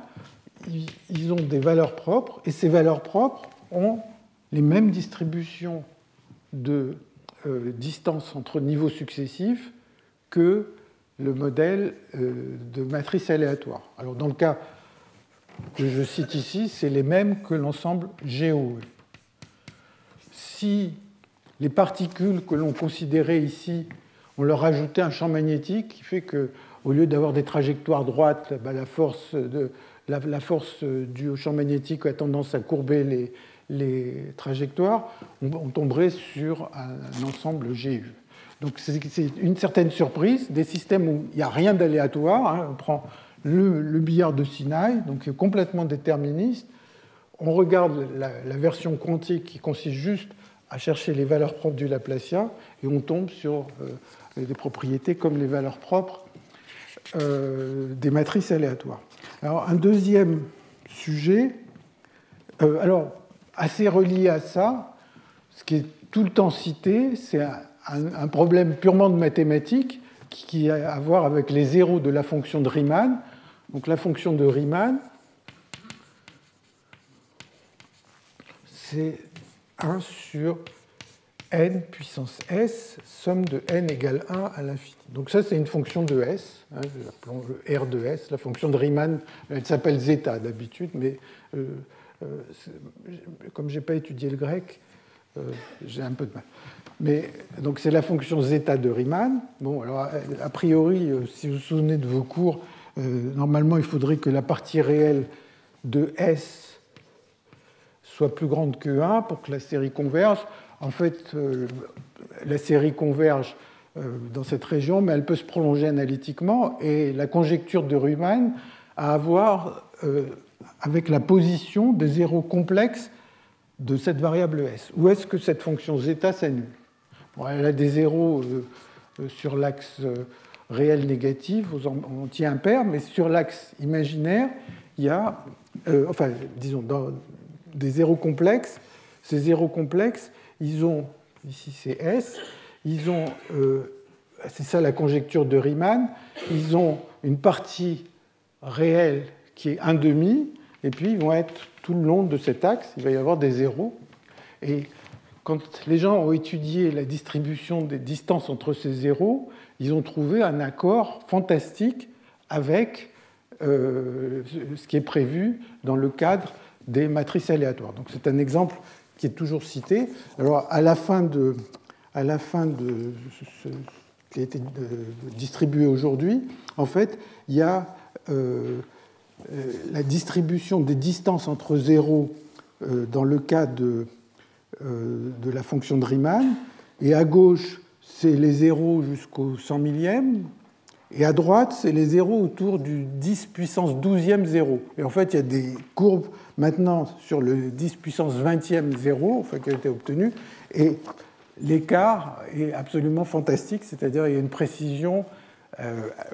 ils ont des valeurs propres, et ces valeurs propres ont les mêmes distributions de distance entre niveaux successifs que le modèle de matrice aléatoire. Alors dans le cas que je cite ici, c'est les mêmes que l'ensemble GOE. Si les particules que l'on considérait ici, on leur ajoutait un champ magnétique qui fait qu'au lieu d'avoir des trajectoires droites, la force due au champ magnétique a tendance à courber les trajectoires, on tomberait sur un ensemble GU. Donc c'est une certaine surprise, des systèmes où il n'y a rien d'aléatoire, hein, on prend le billard de Sinaï, donc complètement déterministe. On regarde la version quantique qui consiste juste à chercher les valeurs propres du Laplacien et on tombe sur des propriétés comme les valeurs propres des matrices aléatoires. Alors un deuxième sujet, alors assez relié à ça, ce qui est tout le temps cité, c'est un problème purement de mathématiques qui a à voir avec les zéros de la fonction de Riemann. Donc la fonction de Riemann, c'est 1 sur n puissance s, somme de n égale 1 à l'infini. Donc ça, c'est une fonction de s, hein, appelons le R de s. La fonction de Riemann, elle s'appelle zeta d'habitude, mais comme je n'ai pas étudié le grec, j'ai un peu de mal. Mais, donc c'est la fonction zeta de Riemann. Bon, alors, a priori, si vous vous souvenez de vos cours, normalement, il faudrait que la partie réelle de S soit plus grande que 1 pour que la série converge. En fait, la série converge dans cette région, mais elle peut se prolonger analytiquement. Et la conjecture de Riemann a à voir avec la position des zéros complexes de cette variable S. Où est-ce que cette fonction zeta s'annule? Bon, elle a des zéros sur l'axe réel négatif aux entiers impairs, mais sur l'axe imaginaire, il y a, enfin, disons, dans des zéros complexes. Ces zéros complexes, ils ont, ici c'est S, ils ont, c'est ça la conjecture de Riemann, ils ont une partie réelle qui est 1,5, et puis ils vont être tout le long de cet axe, il va y avoir des zéros. Et quand les gens ont étudié la distribution des distances entre ces zéros, ils ont trouvé un accord fantastique avec ce qui est prévu dans le cadre des matrices aléatoires. Donc c'est un exemple qui est toujours cité. Alors à la fin de ce qui a été distribué aujourd'hui, en fait, il y a la distribution des distances entre zéros dans le cas de la fonction de Riemann, et à gauche, c'est les zéros jusqu'au 100 millième, Et à droite, c'est les zéros autour du 10 puissance 12e zéro. Et en fait, il y a des courbes maintenant sur le 10 puissance 20e zéro, enfin, qui a été obtenu. Et l'écart est absolument fantastique, c'est-à-dire il y a une précision,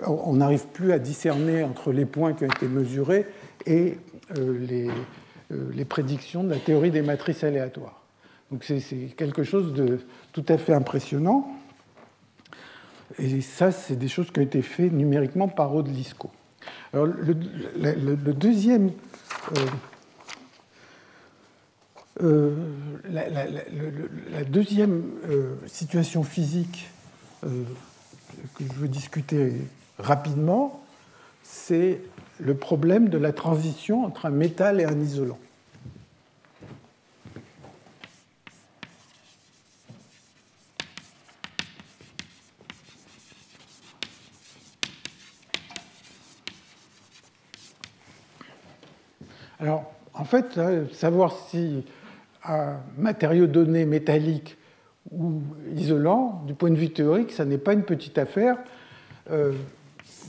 on n'arrive plus à discerner entre les points qui ont été mesurés et les prédictions de la théorie des matrices aléatoires. Donc c'est quelque chose de tout à fait impressionnant. Et ça, c'est des choses qui ont été faites numériquement par Aude Liskov. Alors, le deuxième, la deuxième situation physique que je veux discuter rapidement, c'est le problème de la transition entre un métal et un isolant. Alors, en fait, savoir si un matériau donné métallique ou isolant, du point de vue théorique, ça n'est pas une petite affaire.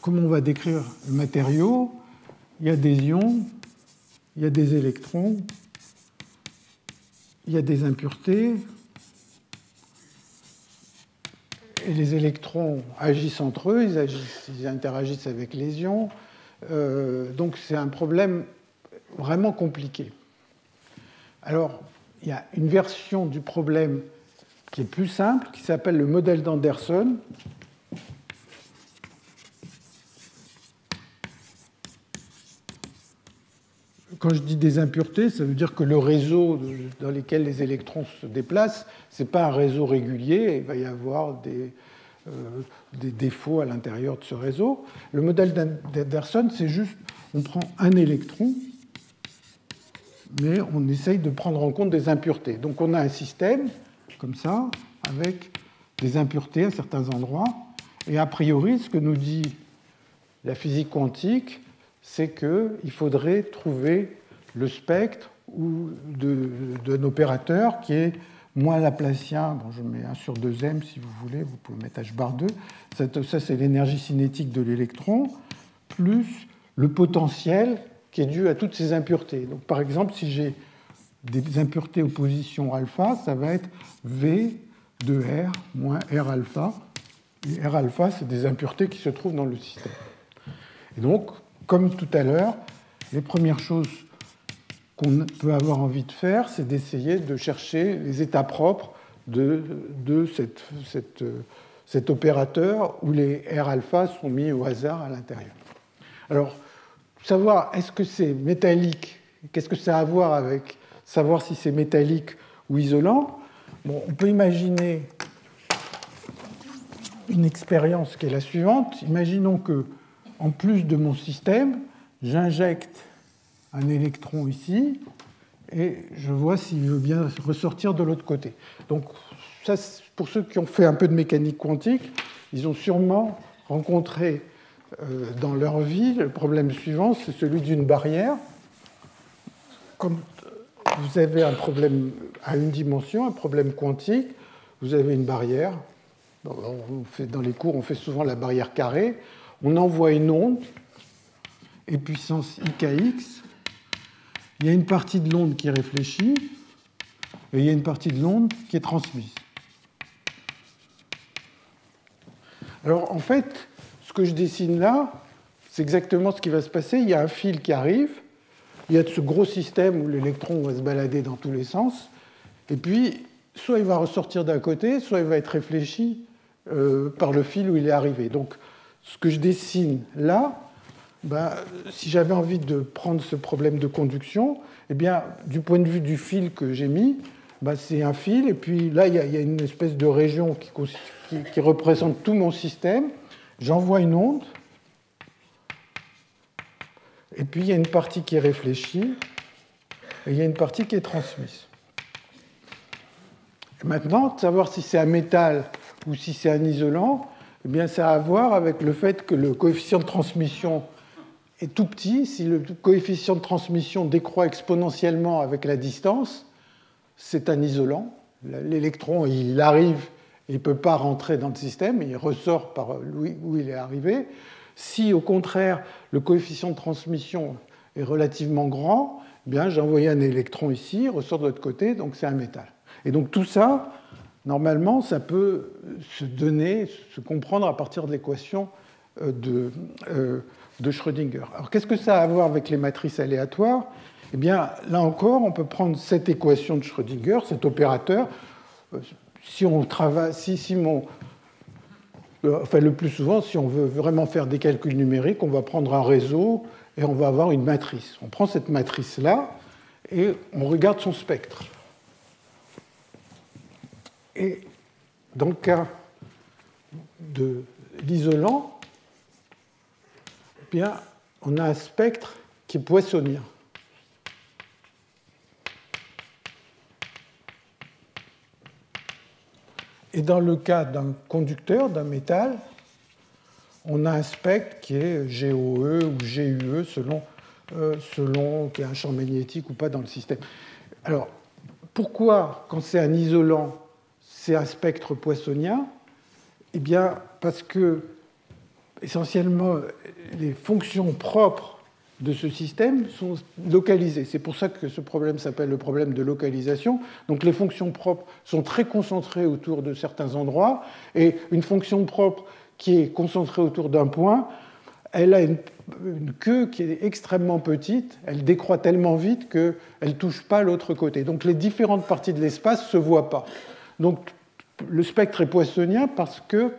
Comment on va décrire le matériau? Il y a des ions, il y a des électrons, il y a des impuretés, et les électrons agissent entre eux, ils interagissent avec les ions. Donc c'est un problème vraiment compliqué. Alors, il y a une version du problème qui est plus simple, qui s'appelle le modèle d'Anderson. Quand je dis des impuretés, ça veut dire que le réseau dans lequel les électrons se déplacent, ce n'est pas un réseau régulier, il va y avoir des défauts à l'intérieur de ce réseau. Le modèle d'Anderson, c'est juste, on prend un électron, mais on essaye de prendre en compte des impuretés. Donc on a un système, comme ça, avec des impuretés à certains endroits. Et a priori, ce que nous dit la physique quantique, c'est qu'il faudrait trouver le spectre d'un opérateur qui est moins laplacien. Bon, je mets 1 sur 2m si vous voulez, vous pouvez mettre h bar 2. Ça, c'est l'énergie cinétique de l'électron, plus le potentiel qui est dû à toutes ces impuretés. Donc, par exemple, si j'ai des impuretés aux positions alpha, ça va être V de R moins R alpha. Et R alpha, c'est des impuretés qui se trouvent dans le système. Et donc, comme tout à l'heure, les premières choses qu'on peut avoir envie de faire, c'est d'essayer de chercher les états propres de cet opérateur où les R alpha sont mis au hasard à l'intérieur. Alors, savoir est-ce que c'est métallique, qu'est-ce que ça a à voir avec savoir si c'est métallique ou isolant? Bon, on peut imaginer une expérience qui est la suivante. Imaginons que, en plus de mon système, j'injecte un électron ici et je vois s'il veut bien ressortir de l'autre côté. Donc, ça, pour ceux qui ont fait un peu de mécanique quantique, ils ont sûrement rencontré dans leur vie le problème suivant, c'est celui d'une barrière. Comme vous avez un problème à une dimension, un problème quantique, vous avez une barrière. Dans les cours, on fait souvent la barrière carrée. On envoie une onde, et puissance IKX. Il y a une partie de l'onde qui réfléchit, et il y a une partie de l'onde qui est transmise. Alors, en fait, ce que je dessine là, c'est exactement ce qui va se passer. Il y a un fil qui arrive, il y a ce gros système où l'électron va se balader dans tous les sens, et puis, soit il va ressortir d'un côté, soit il va être réfléchi par le fil où il est arrivé. Donc, ce que je dessine là, si j'avais envie de prendre ce problème de conduction, eh bien, du point de vue du fil que j'ai mis, c'est un fil, et puis là, il y a une espèce de région qui représente tout mon système. J'envoie une onde, et puis il y a une partie qui est réfléchie, et il y a une partie qui est transmise. Et maintenant, de savoir si c'est un métal ou si c'est un isolant, eh bien, ça a à voir avec le fait que le coefficient de transmission est tout petit. Si le coefficient de transmission décroît exponentiellement avec la distance, c'est un isolant. L'électron, il arrive il ne peut pas rentrer dans le système, il ressort par où il est arrivé. Si, au contraire, le coefficient de transmission est relativement grand, eh bien, j'ai envoyé un électron ici, il ressort de l'autre côté, donc c'est un métal. Et donc tout ça, normalement, ça peut se comprendre à partir de l'équation de Schrödinger. Alors qu'est-ce que ça a à voir avec les matrices aléatoires? Eh bien, là encore, on peut prendre cette équation de Schrödinger, cet opérateur. Si on travaille, enfin, le plus souvent, si on veut vraiment faire des calculs numériques, on va prendre un réseau et on va avoir une matrice. On prend cette matrice-là et on regarde son spectre. Et dans le cas de l'isolant, eh bien, on a un spectre qui est poissonien. Et dans le cas d'un conducteur, d'un métal, on a un spectre qui est GOE ou GUE selon qu'il y a un champ magnétique ou pas dans le système. Alors, pourquoi, quand c'est un isolant, c'est un spectre poissonien? Eh bien, parce que, essentiellement, les fonctions propres de ce système sont localisées. C'est pour ça que ce problème s'appelle le problème de localisation. Donc les fonctions propres sont très concentrées autour de certains endroits, et une fonction propre qui est concentrée autour d'un point, elle a une queue qui est extrêmement petite, elle décroît tellement vite qu'elle ne touche pas l'autre côté. Donc les différentes parties de l'espace ne se voient pas. Donc le spectre est poissonien parce que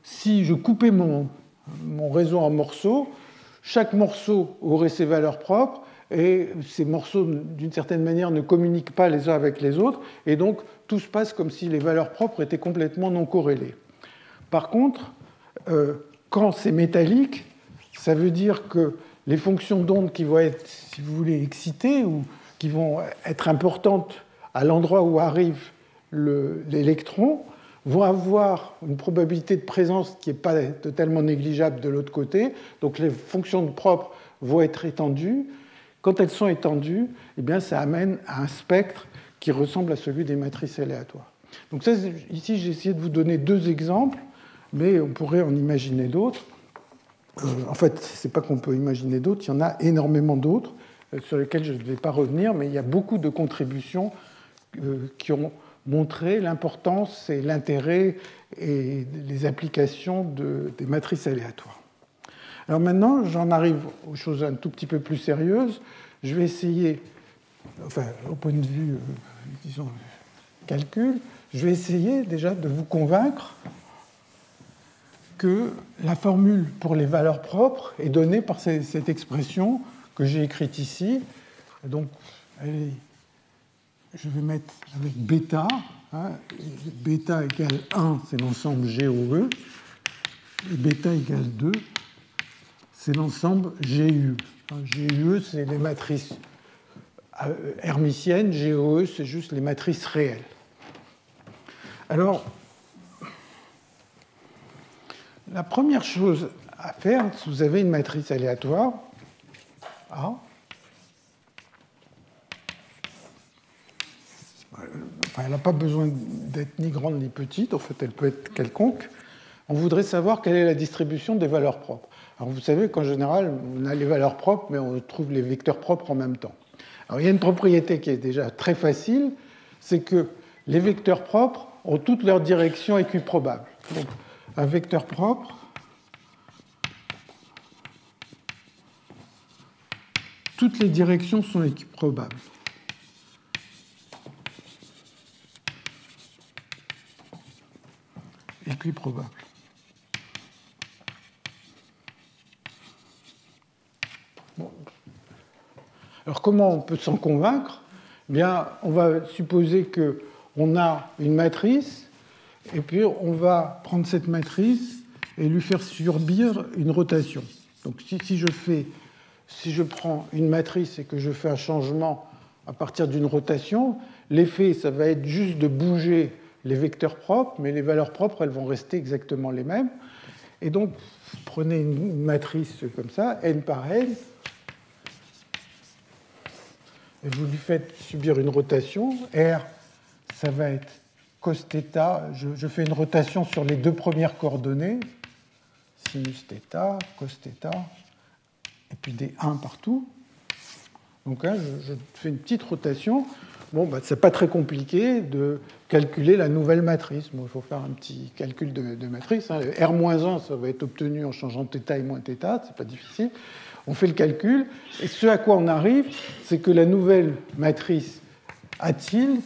si je coupais mon réseau en morceaux, chaque morceau aurait ses valeurs propres, et ces morceaux, d'une certaine manière, ne communiquent pas les uns avec les autres, et donc tout se passe comme si les valeurs propres étaient complètement non corrélées. Par contre, quand c'est métallique, ça veut dire que les fonctions d'onde qui vont être, si vous voulez, excitées, ou qui vont être importantes à l'endroit où arrive l'électron, vont avoir une probabilité de présence qui n'est pas totalement négligeable de l'autre côté. Donc les fonctions propres vont être étendues. Quand elles sont étendues, eh bien, ça amène à un spectre qui ressemble à celui des matrices aléatoires. Donc ça, ici, j'ai essayé de vous donner deux exemples, mais on pourrait en imaginer d'autres. En fait, ce n'est pas qu'on peut imaginer d'autres, il y en a énormément d'autres sur lesquels je ne vais pas revenir, mais il y a beaucoup de contributions qui ont montrer l'importance et l'intérêt et les applications des matrices aléatoires. Alors maintenant, j'en arrive aux choses un tout petit peu plus sérieuses. Je vais essayer, enfin, au point de vue, disons, calcul, je vais essayer déjà de vous convaincre que la formule pour les valeurs propres est donnée par cette expression que j'ai écrite ici. Donc, je vais mettre avec bêta. Bêta égale 1, c'est l'ensemble GOE. Et bêta égale 2, c'est l'ensemble GUE. GUE, c'est les matrices hermitiennes. GOE, c'est juste les matrices réelles. Alors, la première chose à faire, si vous avez une matrice aléatoire, A, enfin, elle n'a pas besoin d'être ni grande ni petite, en fait, elle peut être quelconque. On voudrait savoir quelle est la distribution des valeurs propres. Alors, vous savez qu'en général, on a les valeurs propres, mais on trouve les vecteurs propres en même temps. Alors, il y a une propriété qui est déjà très facile, c'est que les vecteurs propres ont toutes leurs directions équiprobables. Donc, un vecteur propre, toutes les directions sont équiprobables. Équiprobable. Bon. Alors comment on peut s'en convaincre? Bien, on va supposer qu'on a une matrice, et puis on va prendre cette matrice et lui faire subir une rotation. Donc si je prends une matrice et que je fais un changement à partir d'une rotation, l'effet, ça va être juste de bouger les vecteurs propres, mais les valeurs propres, elles vont rester exactement les mêmes. Et donc, vous prenez une matrice comme ça, n par n, et vous lui faites subir une rotation. R, ça va être cos θ, je fais une rotation sur les deux premières coordonnées, sinus θ, cos θ, et puis des 1 partout. Donc là, je fais une petite rotation. Bon, ce n'est pas très compliqué de calculer la nouvelle matrice. Bon, il faut faire un petit calcul de matrice. Hein. R-1, ça va être obtenu en changeant θ et moins θ, c'est pas difficile. On fait le calcul, et ce à quoi on arrive, c'est que la nouvelle matrice A tilde,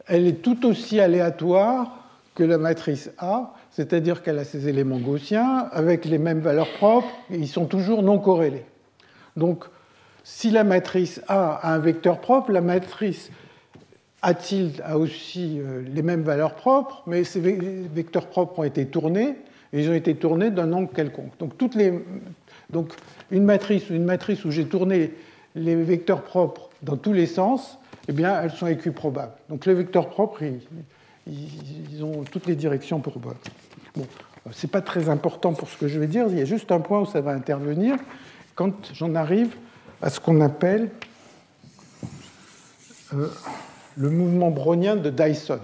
elle est tout aussi aléatoire que la matrice A, c'est-à-dire qu'elle a ses éléments gaussiens avec les mêmes valeurs propres, et ils sont toujours non corrélés. Donc, si la matrice A a un vecteur propre, la matrice A tilde a aussi les mêmes valeurs propres, mais ces vecteurs propres ont été tournés, et ils ont été tournés d'un angle quelconque. Donc une matrice où j'ai tourné les vecteurs propres dans tous les sens, eh bien, elles sont équiprobables. Donc les vecteurs propres, ils ont toutes les directions probables. Bon, ce n'est pas très important pour ce que je vais dire, il y a juste un point où ça va intervenir quand j'en arrive à ce qu'on appelle le mouvement brownien de Dyson.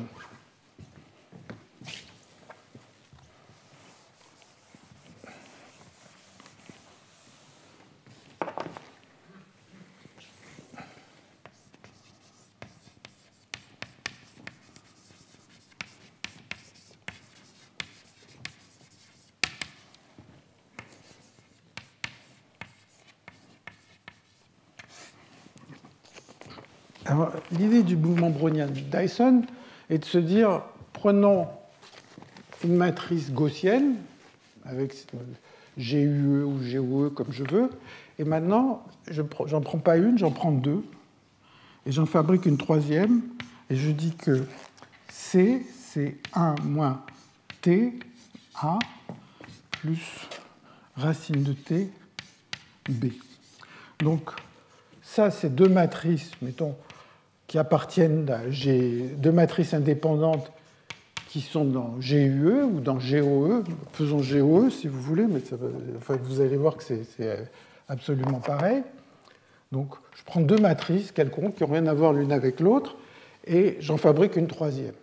L'idée du mouvement brownien de Dyson est de se dire, prenons une matrice gaussienne, avec GUE ou GOE comme je veux, et maintenant, j'en prends pas une, j'en prends deux, et j'en fabrique une troisième, et je dis que C, c'est 1 moins T, A, plus racine de T, B. Donc, ça, c'est deux matrices, mettons, qui appartiennent à deux matrices indépendantes qui sont dans GUE ou dans GOE. Faisons GOE si vous voulez, mais vous allez voir que c'est absolument pareil. Donc, je prends deux matrices quelconques qui n'ont rien à voir l'une avec l'autre et j'en fabrique une troisième.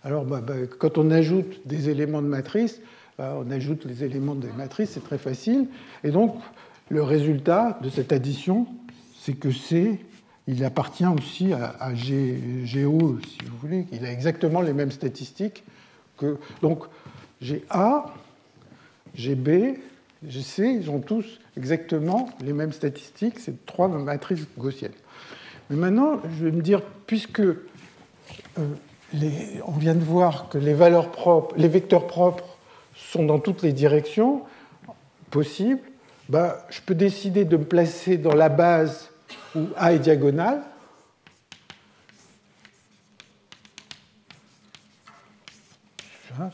Alors, quand on ajoute des éléments de matrice, on ajoute les éléments des matrices, c'est très facile. Et donc, le résultat de cette addition, c'est que C, il appartient aussi à GO, si vous voulez. Il a exactement les mêmes statistiques que... Donc, j'ai A, j'ai B, j'ai C, ils ont tous exactement les mêmes statistiques. C'est trois matrices gaussiennes. Mais maintenant, je vais me dire, puisque on vient de voir que les valeurs propres, les vecteurs propres sont dans toutes les directions possibles, je peux décider de me placer dans la base où A est diagonale.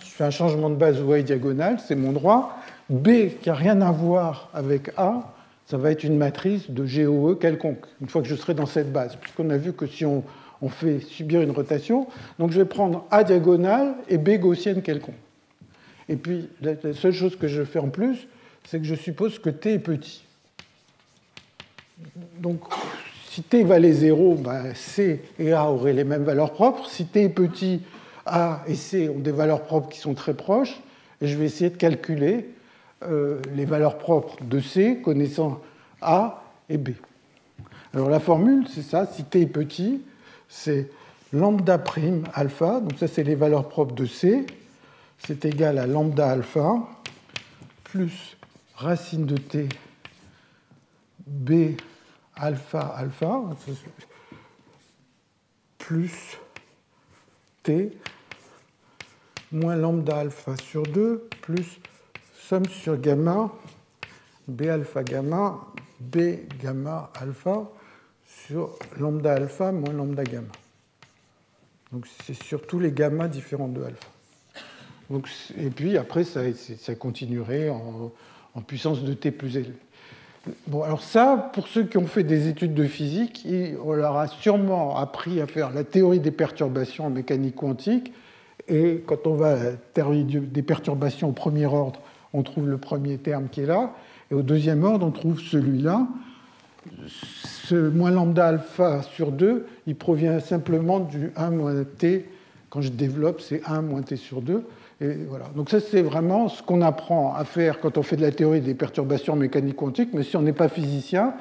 Je fais un changement de base où A est diagonale, c'est mon droit. B, qui n'a rien à voir avec A, ça va être une matrice de GOE quelconque, une fois que je serai dans cette base, puisqu'on a vu que si on fait subir une rotation, donc je vais prendre A diagonale et B gaussienne quelconque. Et puis, la seule chose que je fais en plus, c'est que je suppose que T est petit. Donc, si T valait 0, C et A auraient les mêmes valeurs propres. Si T est petit, A et C ont des valeurs propres qui sont très proches. Et je vais essayer de calculer les valeurs propres de C connaissant A et B. Alors, la formule, c'est ça. Si T est petit, c'est lambda prime alpha. Donc, ça, c'est les valeurs propres de C. C'est égal à lambda alpha plus racine de T B alpha alpha plus T moins lambda alpha sur 2 plus somme sur gamma B alpha gamma B gamma alpha sur lambda alpha moins lambda gamma. Donc c'est sur tous les gammas différents de alpha. Donc, et puis après, ça continuerait en puissance de T plus élevée. Bon, alors ça, pour ceux qui ont fait des études de physique, on leur a sûrement appris à faire la théorie des perturbations en mécanique quantique. Et quand on va à la théorie des perturbations au premier ordre, on trouve le premier terme qui est là. Et au deuxième ordre, on trouve celui-là. Ce moins lambda alpha sur 2, il provient simplement du 1 moins T Quand je développe, c'est 1 moins t sur 2. Et voilà. Donc ça, c'est vraiment ce qu'on apprend à faire quand on fait de la théorie des perturbations en mécanique quantique. Mais si on n'est pas physicien,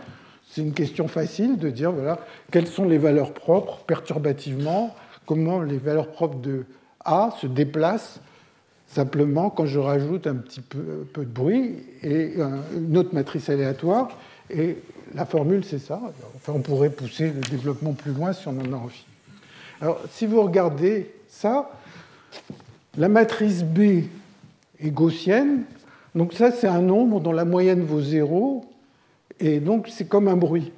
c'est une question facile de dire, voilà, quelles sont les valeurs propres perturbativement, comment les valeurs propres de A se déplacent simplement quand je rajoute un petit peu de bruit et une autre matrice aléatoire. Et la formule, c'est ça. Enfin, on pourrait pousser le développement plus loin si on en a envie. Alors, si vous regardez ça, la matrice B est gaussienne. Donc ça, c'est un nombre dont la moyenne vaut 0. Et donc, c'est comme un bruit.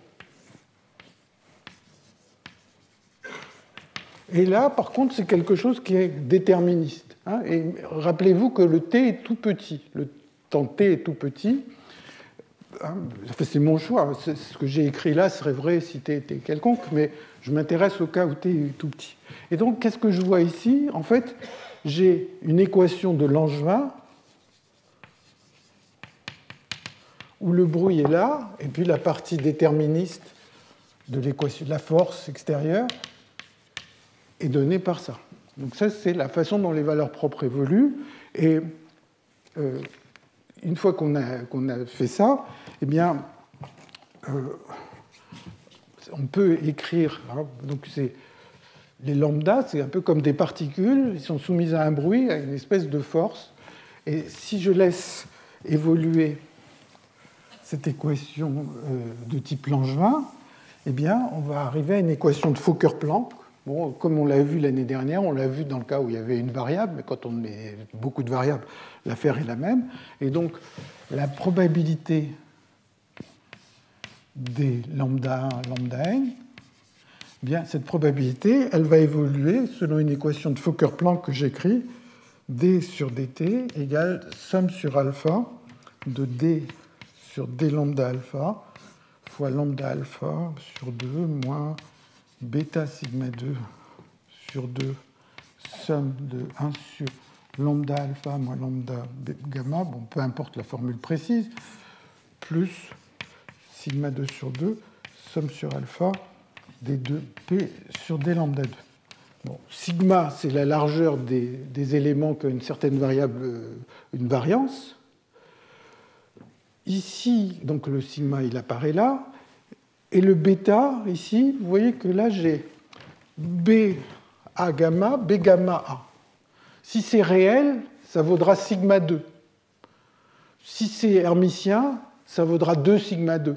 Et là, par contre, c'est quelque chose qui est déterministe. Et rappelez-vous que le t est tout petit. Le temps t est tout petit. C'est mon choix. Ce que j'ai écrit là serait vrai si t était quelconque, mais je m'intéresse au cas où t est tout petit. Et donc, qu'est-ce que je vois ici? En fait, j'ai une équation de Langevin où le bruit est là, et puis la partie déterministe de l'équation de la force extérieure est donnée par ça. Donc ça, c'est la façon dont les valeurs propres évoluent. Et une fois qu'on a fait ça, eh bien, on peut écrire. Donc les lambdas, c'est un peu comme des particules. Ils sont soumises à un bruit, à une espèce de force. Et si je laisse évoluer cette équation de type Langevin, eh bien, on va arriver à une équation de Fokker-Planck. Bon, comme on l'a vu l'année dernière, on l'a vu dans le cas où il y avait une variable, mais quand on met beaucoup de variables, l'affaire est la même. Et donc, la probabilité des lambda 1, lambda n, eh bien, cette probabilité, elle va évoluer selon une équation de Fokker-Planck que j'écris, d sur dt égale somme sur alpha de d sur d lambda alpha fois lambda alpha sur 2 moins bêta sigma 2 sur 2 somme de 1 sur lambda alpha moins lambda gamma, bon, peu importe la formule précise, plus sigma 2 sur 2 somme sur alpha des 2p sur d lambda 2. Bon, sigma, c'est la largeur des éléments qui ont une certaine variable, une variance. Ici, donc le sigma, il apparaît là. Et le bêta, ici, vous voyez que là, j'ai B A gamma, B gamma A. Si c'est réel, ça vaudra sigma 2. Si c'est hermitien, ça vaudra 2 sigma 2.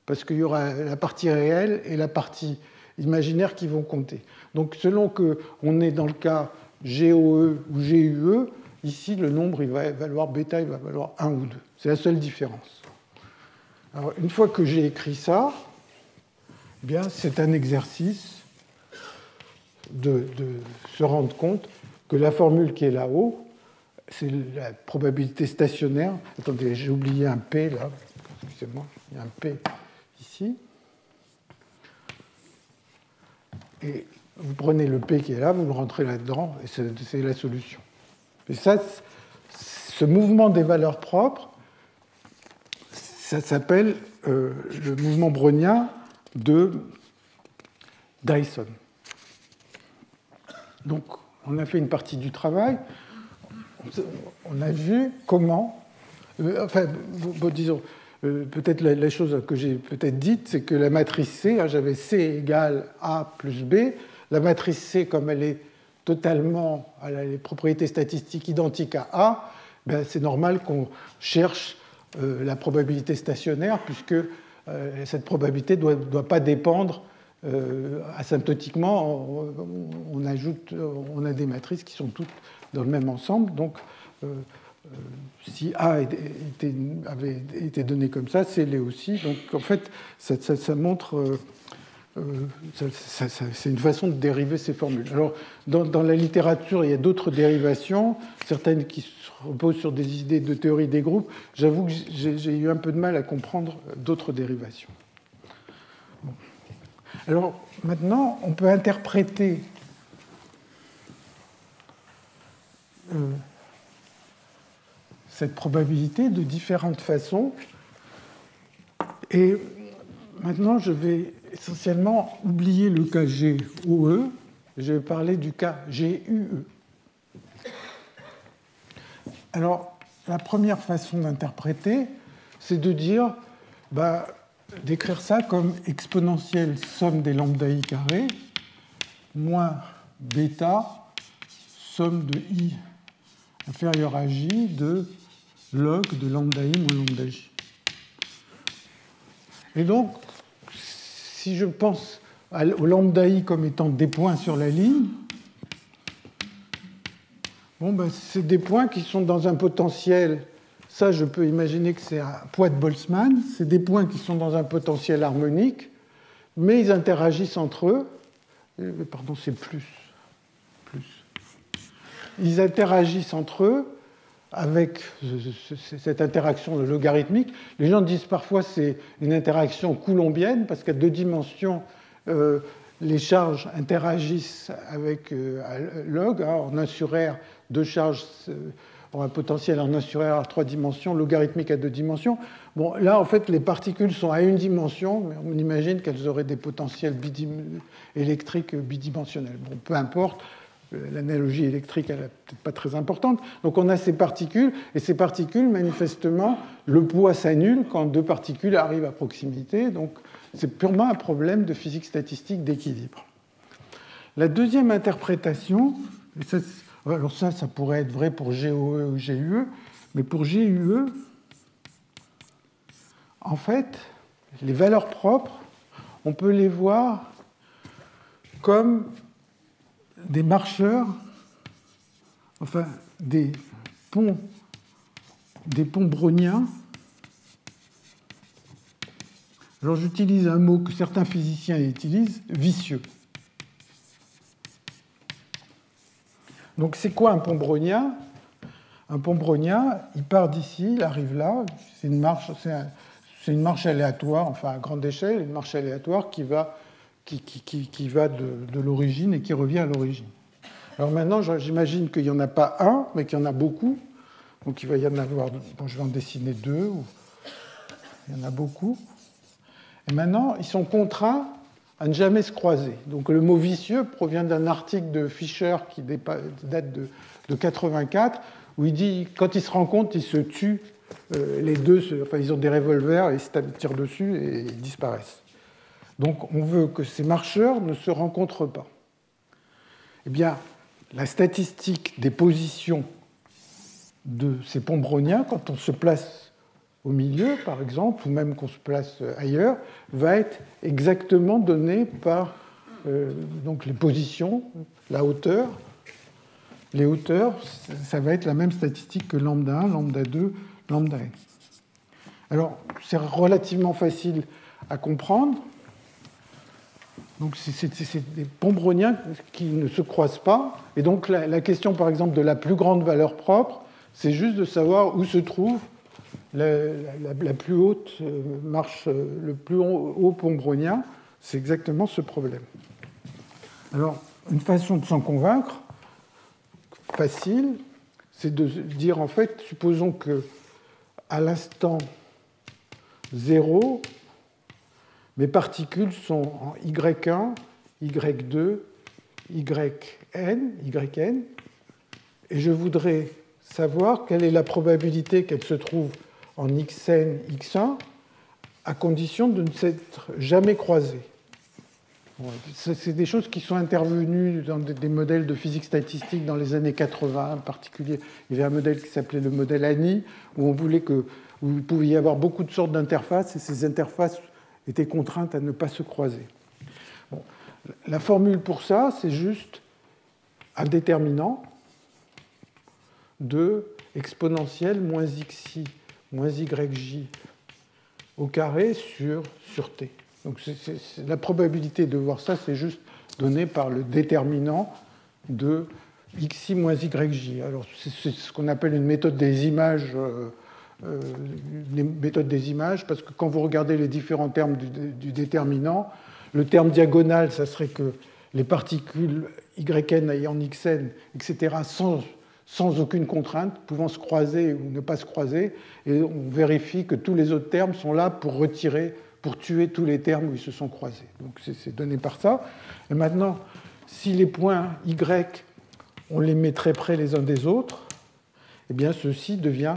Parce qu'il y aura la partie réelle et la partie imaginaire qui vont compter. Donc selon qu'on est dans le cas GOE ou GUE, ici, le nombre, il va valoir bêta, il va valoir 1 ou 2. C'est la seule différence. Alors, une fois que j'ai écrit ça, eh bien, c'est un exercice de se rendre compte que la formule qui est là-haut, c'est la probabilité stationnaire. Attendez, j'ai oublié un P là. Excusez-moi, il y a un P ici. Et vous prenez le P qui est là, vous le rentrez là-dedans, et c'est la solution. Et ça, ce mouvement des valeurs propres, ça s'appelle le mouvement brownien de Dyson. Donc, on a fait une partie du travail. On a vu comment... disons, peut-être la chose que j'ai peut-être dite, c'est que la matrice C, j'avais C égale A plus B. La matrice C, comme elle est totalement... Elle a les propriétés statistiques identiques à A, ben, c'est normal qu'on cherche la probabilité stationnaire, puisque cette probabilité ne doit pas dépendre asymptotiquement. On a des matrices qui sont toutes dans le même ensemble. Donc, si A avait été donné comme ça, C l'est aussi. Donc, en fait, ça montre... c'est une façon de dériver ces formules. Alors, dans la littérature, il y a d'autres dérivations, certaines qui se reposent sur des idées de théorie des groupes. J'avoue que j'ai eu un peu de mal à comprendre d'autres dérivations. Bon. Alors, maintenant, on peut interpréter cette probabilité de différentes façons. Et maintenant, je vais essentiellement oublier le cas GOE je vais parler du cas GUE. Alors, la première façon d'interpréter, c'est de dire, d'écrire ça comme exponentielle somme des lambda i carré moins bêta somme de i inférieur à j de log de lambda i moins lambda j. Et donc, si je pense au lambda i comme étant des points sur la ligne, c'est des points qui sont dans un potentiel, ça je peux imaginer que c'est un poids de Boltzmann, c'est des points qui sont dans un potentiel harmonique, mais ils interagissent entre eux, pardon c'est plus. Ils interagissent entre eux avec cette interaction logarithmique. Les gens disent parfois que c'est une interaction coulombienne, parce qu'à 2 dimensions, les charges interagissent avec log, en 1 sur R, 2 charges ont un potentiel en 1 sur R à 3 dimensions, logarithmique à 2 dimensions. Bon, là, en fait, les particules sont à 1 dimension, mais on imagine qu'elles auraient des potentiels électriques bidimensionnels. Bon, peu importe, l'analogie électrique, elle n'est peut-être pas très importante. Donc on a ces particules, et ces particules, manifestement, le poids s'annule quand 2 particules arrivent à proximité. Donc c'est purement un problème de physique statistique d'équilibre. La deuxième interprétation, alors ça pourrait être vrai pour GOE ou GUE, mais pour GUE, en fait, les valeurs propres, on peut les voir comme des marcheurs, enfin des ponts browniens. Alors j'utilise un mot que certains physiciens utilisent, vicieux. Donc c'est quoi un pont brownien? Un pont brownien, il part d'ici, il arrive là, c'est une marche aléatoire, enfin à grande échelle, une marche aléatoire qui va de l'origine et qui revient à l'origine. Alors maintenant, j'imagine qu'il n'y en a pas un, mais qu'il y en a beaucoup. Donc il va y en avoir, je vais en dessiner 2, il y en a beaucoup. Et maintenant, ils sont contraints à ne jamais se croiser. Donc le mot vicieux provient d'un article de Fischer qui date de 1984, où il dit, quand ils se rencontrent, ils se tuent, les deux, ils ont des revolvers, et ils se tirent dessus et ils disparaissent. Donc on veut que ces marcheurs ne se rencontrent pas. Eh bien, la statistique des positions de ces ponts browniens, quand on se place au milieu, par exemple, ou même qu'on se place ailleurs, va être exactement donnée par donc les positions, la hauteur. Les hauteurs, ça va être la même statistique que lambda 1, lambda 2, lambda n. Alors, c'est relativement facile à comprendre. Donc, c'est des ponts browniens qui ne se croisent pas. Et donc, la question, par exemple, de la plus grande valeur propre, c'est juste de savoir où se trouve la plus haute marche, le plus haut pont brownien. C'est exactement ce problème. Alors, une façon de s'en convaincre, facile, c'est de dire, en fait, supposons que à l'instant 0, mes particules sont en Y1, Y2, Yn, et je voudrais savoir quelle est la probabilité qu'elles se trouvent en Xn, X1, à condition de ne s'être jamais croisées. C'est des choses qui sont intervenues dans des modèles de physique statistique dans les années 80 en particulier. Il y avait un modèle qui s'appelait le modèle ANI, où on voulait où il pouvait y avoir beaucoup de sortes d'interfaces, et ces interfaces étaient contraintes à ne pas se croiser. Bon. La formule pour ça, c'est juste un déterminant de exponentielle moins xi moins yj au carré sur t. Donc la probabilité de voir ça, c'est juste donné par le déterminant de xi moins yj. Alors c'est ce qu'on appelle une méthode des images, parce que quand vous regardez les différents termes du déterminant, le terme diagonal, ça serait que les particules yn ayant xn, etc., sans aucune contrainte, pouvant se croiser ou ne pas se croiser, et on vérifie que tous les autres termes sont là pour tuer tous les termes où ils se sont croisés. Donc c'est donné par ça. Et maintenant, si les points Y, on les met très près les uns des autres, eh bien ceci devient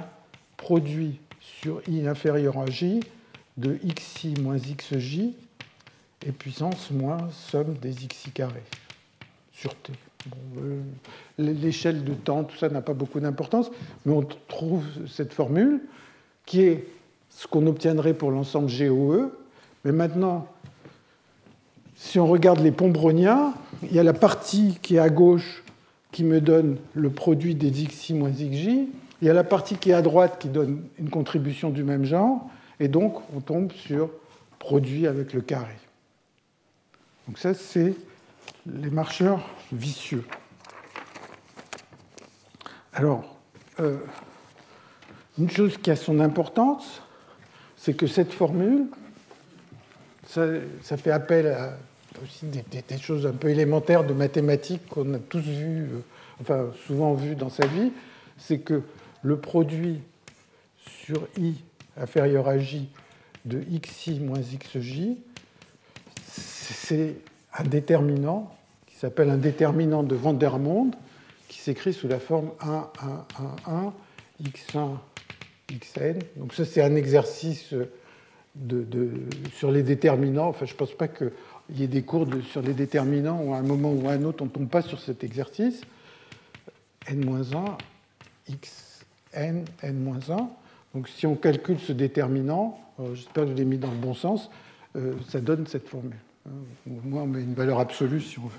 produit sur I inférieur à J de xi moins xj et puissance moins somme des xi carrés sur T. Bon, l'échelle de temps, tout ça n'a pas beaucoup d'importance, mais on trouve cette formule qui est ce qu'on obtiendrait pour l'ensemble GOE. Mais maintenant, si on regarde les ponts browniens, il y a la partie qui est à gauche qui me donne le produit des xi moins xj, il y a la partie qui est à droite qui donne une contribution du même genre, et donc on tombe sur produit avec le carré. Donc ça, c'est les marcheurs vicieux. Alors, une chose qui a son importance, c'est que cette formule, ça fait appel à aussi des choses un peu élémentaires de mathématiques qu'on a tous vues, enfin souvent vues dans sa vie, c'est que le produit sur I inférieur à J de xi moins xj, c'est un déterminant qui s'appelle un déterminant de Vandermonde, qui s'écrit sous la forme 1, 1, 1, 1, x1, xn. Donc ça, c'est un exercice sur les déterminants. Enfin, je ne pense pas qu'il y ait des cours sur les déterminants où à un moment ou à un autre, on ne tombe pas sur cet exercice. n-1, xn, n-1. Donc si on calcule ce déterminant, j'espère que je l'ai mis dans le bon sens, ça donne cette formule. Au moins, on met une valeur absolue si on veut.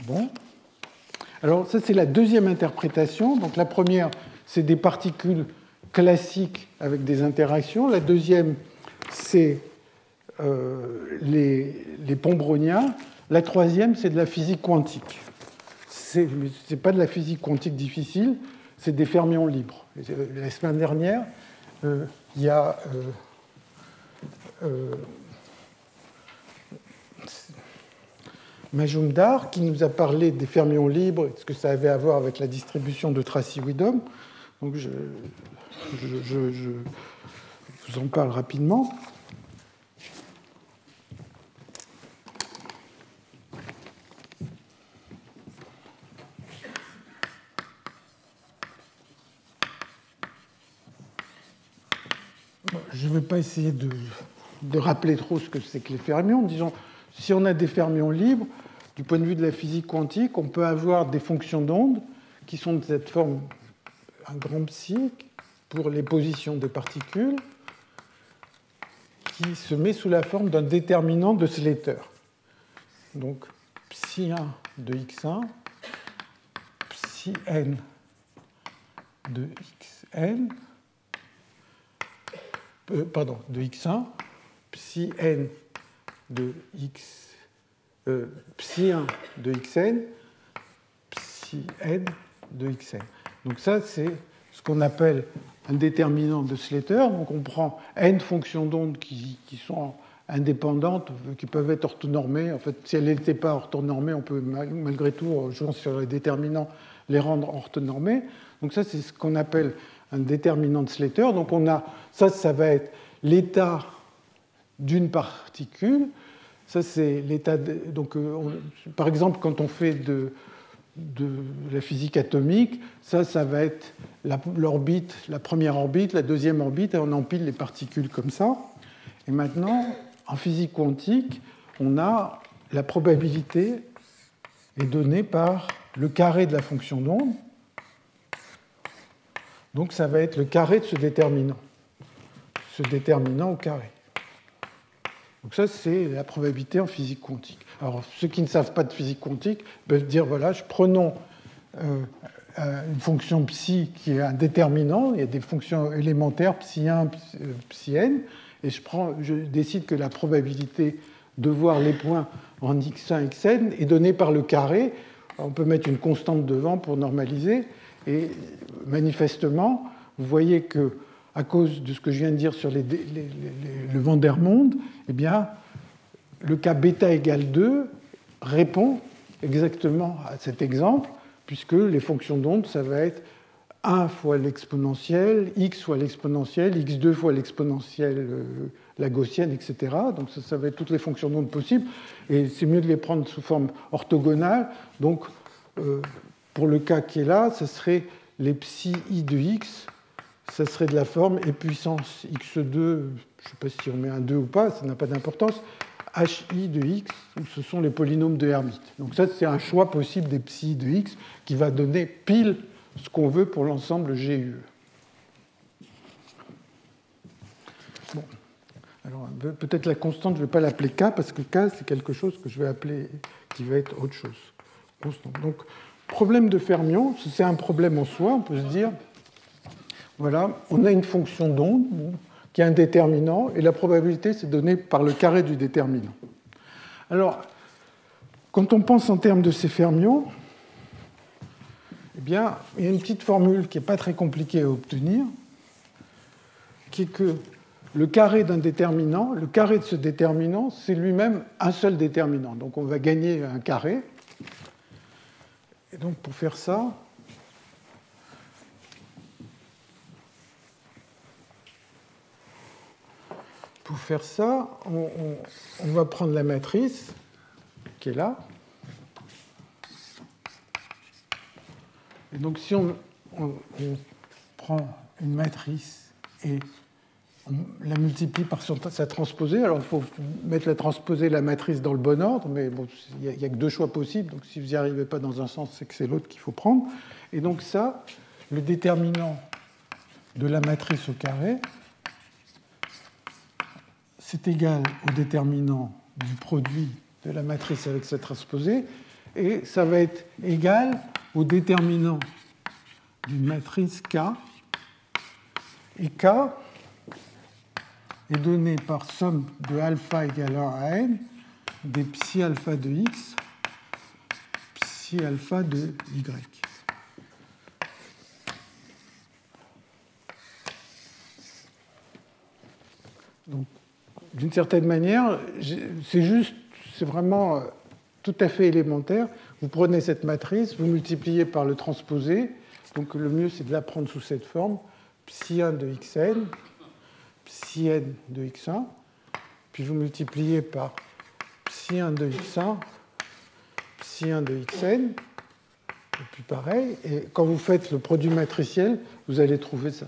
Bon. Alors, ça, c'est la deuxième interprétation. Donc, la première, c'est des particules classiques avec des interactions. La deuxième, c'est les ponts browniens. La troisième, c'est de la physique quantique. Ce n'est pas de la physique quantique difficile, c'est des fermions libres. La semaine dernière, il y a Majumdar qui nous a parlé des fermions libres et de ce que ça avait à voir avec la distribution de Tracy-Widom. Donc je vous en parle rapidement. Je ne vais pas essayer de rappeler trop ce que c'est que les fermions. Disons, si on a des fermions libres, du point de vue de la physique quantique, on peut avoir des fonctions d'onde qui sont de cette forme, un grand psi, pour les positions des particules, qui se met sous la forme d'un déterminant de Slater. Donc, psi1 de x1, psi-n de xn, de x1, psi-n de x, psi1 de xn, psi-n de xn. Donc ça, c'est ce qu'on appelle un déterminant de Slater. Donc on prend n fonctions d'onde qui sont indépendantes, qui peuvent être orthonormées. En fait, si elles n'étaient pas orthonormées, on peut malgré tout, en jouant sur les déterminants, les rendre orthonormées. Donc ça, c'est ce qu'on appelle un déterminant de Slater. Donc on a ça va être l'état d'une particule. Ça, c'est l'état. Donc, par exemple, quand on fait de la physique atomique, ça va être l'orbite, la première orbite, la deuxième orbite, et on empile les particules comme ça. Et maintenant, en physique quantique, on a la probabilité est donnée par le carré de la fonction d'onde. Donc, ça va être le carré de ce déterminant au carré. Donc ça, c'est la probabilité en physique quantique. Alors, ceux qui ne savent pas de physique quantique peuvent dire, voilà, prenons une fonction psi qui est un déterminant, il y a des fonctions élémentaires, psi1, psi-n, et je décide que la probabilité de voir les points en x1, xn est donnée par le carré. On peut mettre une constante devant pour normaliser, et manifestement, vous voyez que à cause de ce que je viens de dire sur le Vandermonde, eh bien, le cas bêta égale 2 répond exactement à cet exemple, puisque les fonctions d'onde, ça va être 1 fois l'exponentielle, x fois l'exponentielle, x2 fois l'exponentielle, la gaussienne, etc. Donc ça va être toutes les fonctions d'onde possibles. Et c'est mieux de les prendre sous forme orthogonale. Donc pour le cas qui est là, ce serait les psi i de x, ça serait de la forme e puissance x2, je ne sais pas si on met un 2 ou pas, ça n'a pas d'importance, hi de x, ce sont les polynômes de Hermite. Donc ça, c'est un choix possible des psi de x qui va donner pile ce qu'on veut pour l'ensemble GUE. Bon. Alors, peut-être la constante, je ne vais pas l'appeler K, parce que K, c'est quelque chose que je vais appeler, qui va être autre chose. Constante. Donc, problème de fermion, c'est un problème en soi, on peut se dire, voilà, on a une fonction d'onde qui a un déterminant, et la probabilité, c'est donnée par le carré du déterminant. Alors, quand on pense en termes de ces fermions, eh bien, il y a une petite formule qui n'est pas très compliquée à obtenir, qui est que le carré d'un déterminant, le carré de ce déterminant, c'est lui-même un seul déterminant. Donc on va gagner un carré. Et donc pour faire ça, on va prendre la matrice qui est là. Et donc si on prend une matrice et on la multiplie par sa transposée, alors il faut mettre la transposée et la matrice dans le bon ordre, mais bon, il n'y a que deux choix possibles, donc si vous n'y arrivez pas dans un sens, c'est que c'est l'autre qu'il faut prendre. Et donc ça, le déterminant de la matrice au carré, c'est égal au déterminant du produit de la matrice avec sa transposée, et ça va être égal au déterminant d'une matrice K, et K est donné par somme de alpha égale 1 à n des psi alpha de x, psi alpha de y. Donc, d'une certaine manière, c'est vraiment tout à fait élémentaire. Vous prenez cette matrice, vous multipliez par le transposé. Donc le mieux, c'est de la prendre sous cette forme. Psi1 de xn, psi n de x1. Puis vous multipliez par psi1 de x1, psi1 de xn. Et puis pareil. Et quand vous faites le produit matriciel, vous allez trouver ça.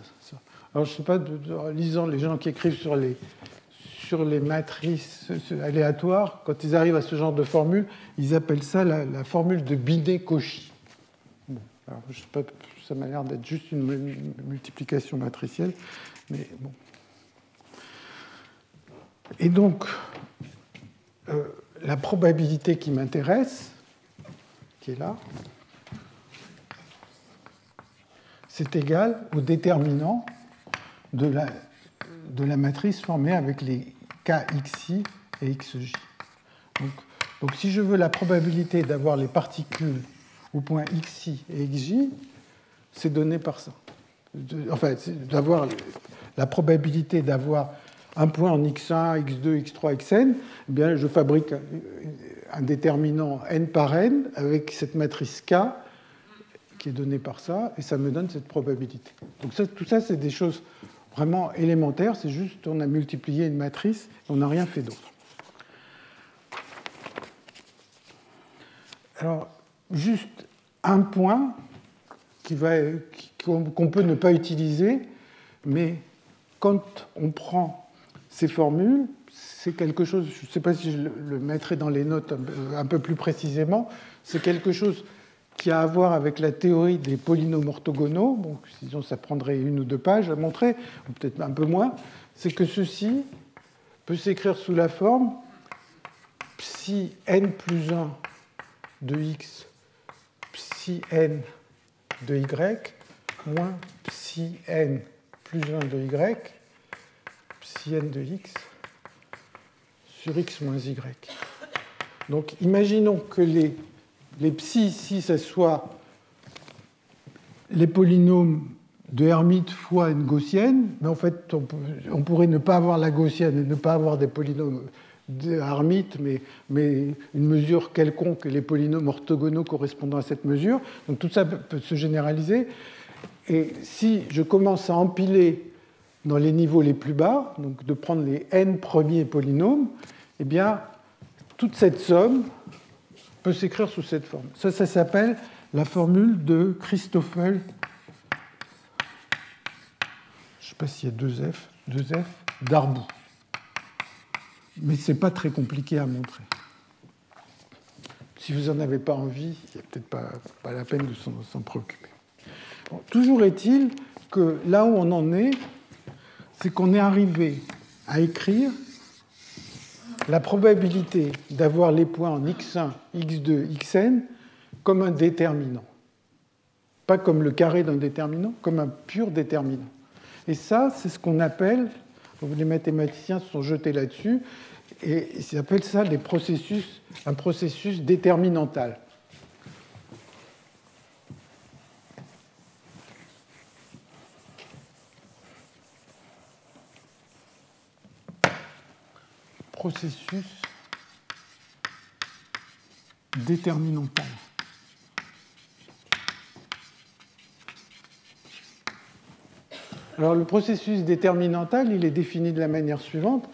Alors je ne sais pas, en lisant les gens qui écrivent sur les matrices aléatoires, quand ils arrivent à ce genre de formule, ils appellent ça la formule de Binet-Cauchy. Bon, alors, je sais pas, ça m'a l'air d'être juste une multiplication matricielle, mais bon. Et donc, la probabilité qui m'intéresse, qui est là, c'est égal au déterminant de la matrice formée avec les kxi et xj. Donc si je veux la probabilité d'avoir les particules au point xi et xj, c'est donné par ça. Enfin, d'avoir la probabilité d'avoir un point en x1, x2, x3, xn, eh bien, je fabrique un déterminant n par n avec cette matrice K qui est donnée par ça, et ça me donne cette probabilité. Donc tout ça, c'est des choses vraiment élémentaire, c'est juste on a multiplié une matrice, on n'a rien fait d'autre. Alors, juste un point qu'on peut ne pas utiliser, mais quand on prend ces formules, c'est quelque chose, je ne sais pas si je le mettrai dans les notes un peu plus précisément, c'est quelque chose qui a à voir avec la théorie des polynômes orthogonaux, bon, sinon ça prendrait 1 ou 2 pages à montrer, ou peut-être un peu moins, c'est que ceci peut s'écrire sous la forme psi n plus 1 de x, psi n de y, moins psi n plus 1 de y, psi n de x, sur x moins y. Donc imaginons que les psi ici, ce soit les polynômes de Hermite fois une gaussienne, mais en fait, on pourrait ne pas avoir la gaussienne et ne pas avoir des polynômes de Hermite, mais une mesure quelconque, les polynômes orthogonaux correspondant à cette mesure. Donc tout ça peut se généraliser. Et si je commence à empiler dans les niveaux les plus bas, donc de prendre les n premiers polynômes, eh bien, toute cette somme peut s'écrire sous cette forme. Ça s'appelle la formule de Christoffel. Je ne sais pas s'il y a deux F d'Arboux. Mais ce n'est pas très compliqué à montrer. Si vous n'en avez pas envie, il n'y a peut-être pas la peine de s'en préoccuper. Bon, toujours est-il que là où on en est, c'est qu'on est arrivé à écrire la probabilité d'avoir les points en x1, x2, xn comme un déterminant. Pas comme le carré d'un déterminant, comme un pur déterminant. Et ça, c'est ce qu'on appelle, les mathématiciens se sont jetés là-dessus, et ils appellent ça un processus déterminantal. Processus déterminantal. Alors le processus déterminantal, il est défini de la manière suivante.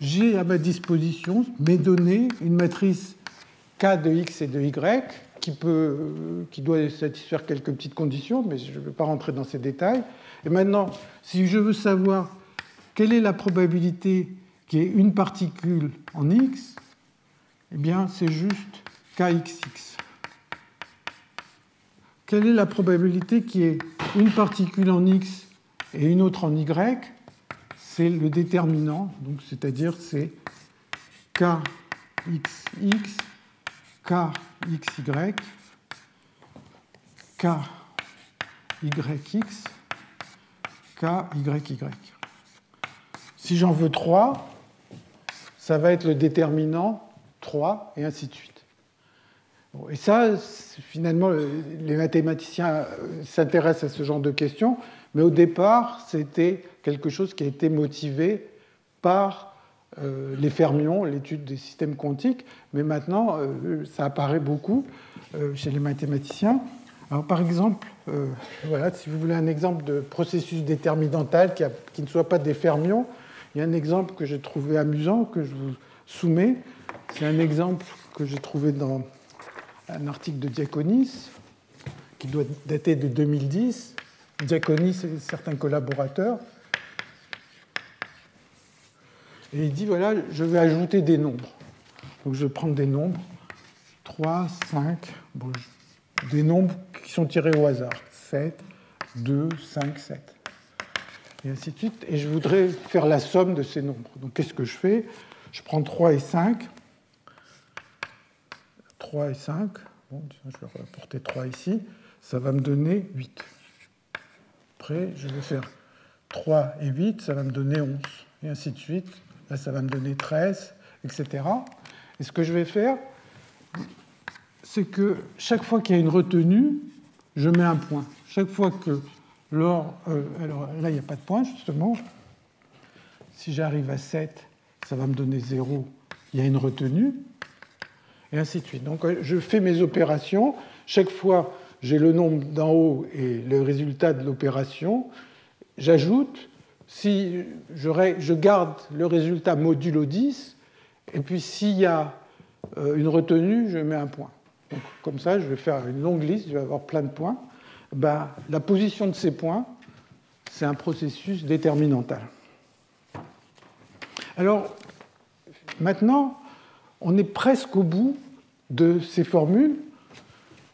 J'ai à ma disposition mes données, une matrice K de X et de Y, qui doit satisfaire quelques petites conditions, mais je ne vais pas rentrer dans ces détails. Et maintenant, si je veux savoir quelle est la probabilité qu'il y ait une particule en X, eh bien, c'est juste KXX. Quelle est la probabilité qu'il y ait une particule en X et une autre en Y? C'est le déterminant, donc c'est-à-dire c'est KXX, KXY, KYX, KYY. Si j'en veux 3, ça va être le déterminant 3, et ainsi de suite. Bon, et ça, finalement, les mathématiciens s'intéressent à ce genre de questions, mais au départ, c'était quelque chose qui a été motivé par les fermions, l'étude des systèmes quantiques, mais maintenant, ça apparaît beaucoup chez les mathématiciens. Alors, par exemple, voilà, si vous voulez un exemple de processus déterminantal qui ne soit pas des fermions, il y a un exemple que j'ai trouvé amusant, que je vous soumets. C'est un exemple que j'ai trouvé dans un article de Diaconis, qui doit dater de 2010. Diaconis et certains collaborateurs. Et il dit, voilà, je vais ajouter des nombres. Donc je vais prendre des nombres, 3, 5, bon, des nombres qui sont tirés au hasard, 7, 2, 5, 7. Et ainsi de suite. Et je voudrais faire la somme de ces nombres. Donc qu'est-ce que je fais? Je prends 3 et 5. 3 et 5. Bon, je vais rapporter 3 ici. Ça va me donner 8. Après, je vais faire 3 et 8, ça va me donner 11. Et ainsi de suite. Là, ça va me donner 13, etc. Et ce que je vais faire, c'est que chaque fois qu'il y a une retenue, je mets un point. Chaque fois que alors là, il n'y a pas de point, justement. Si j'arrive à 7, ça va me donner 0. Il y a une retenue. Et ainsi de suite. Donc, je fais mes opérations. Chaque fois, j'ai le nombre d'en haut et le résultat de l'opération. J'ajoute. Si je garde le résultat modulo 10, et puis s'il y a une retenue, je mets un point. Donc, comme ça, je vais faire une longue liste, je vais avoir plein de points. Ben, la position de ces points, c'est un processus déterminantal. Alors, maintenant, on est presque au bout de ces formules,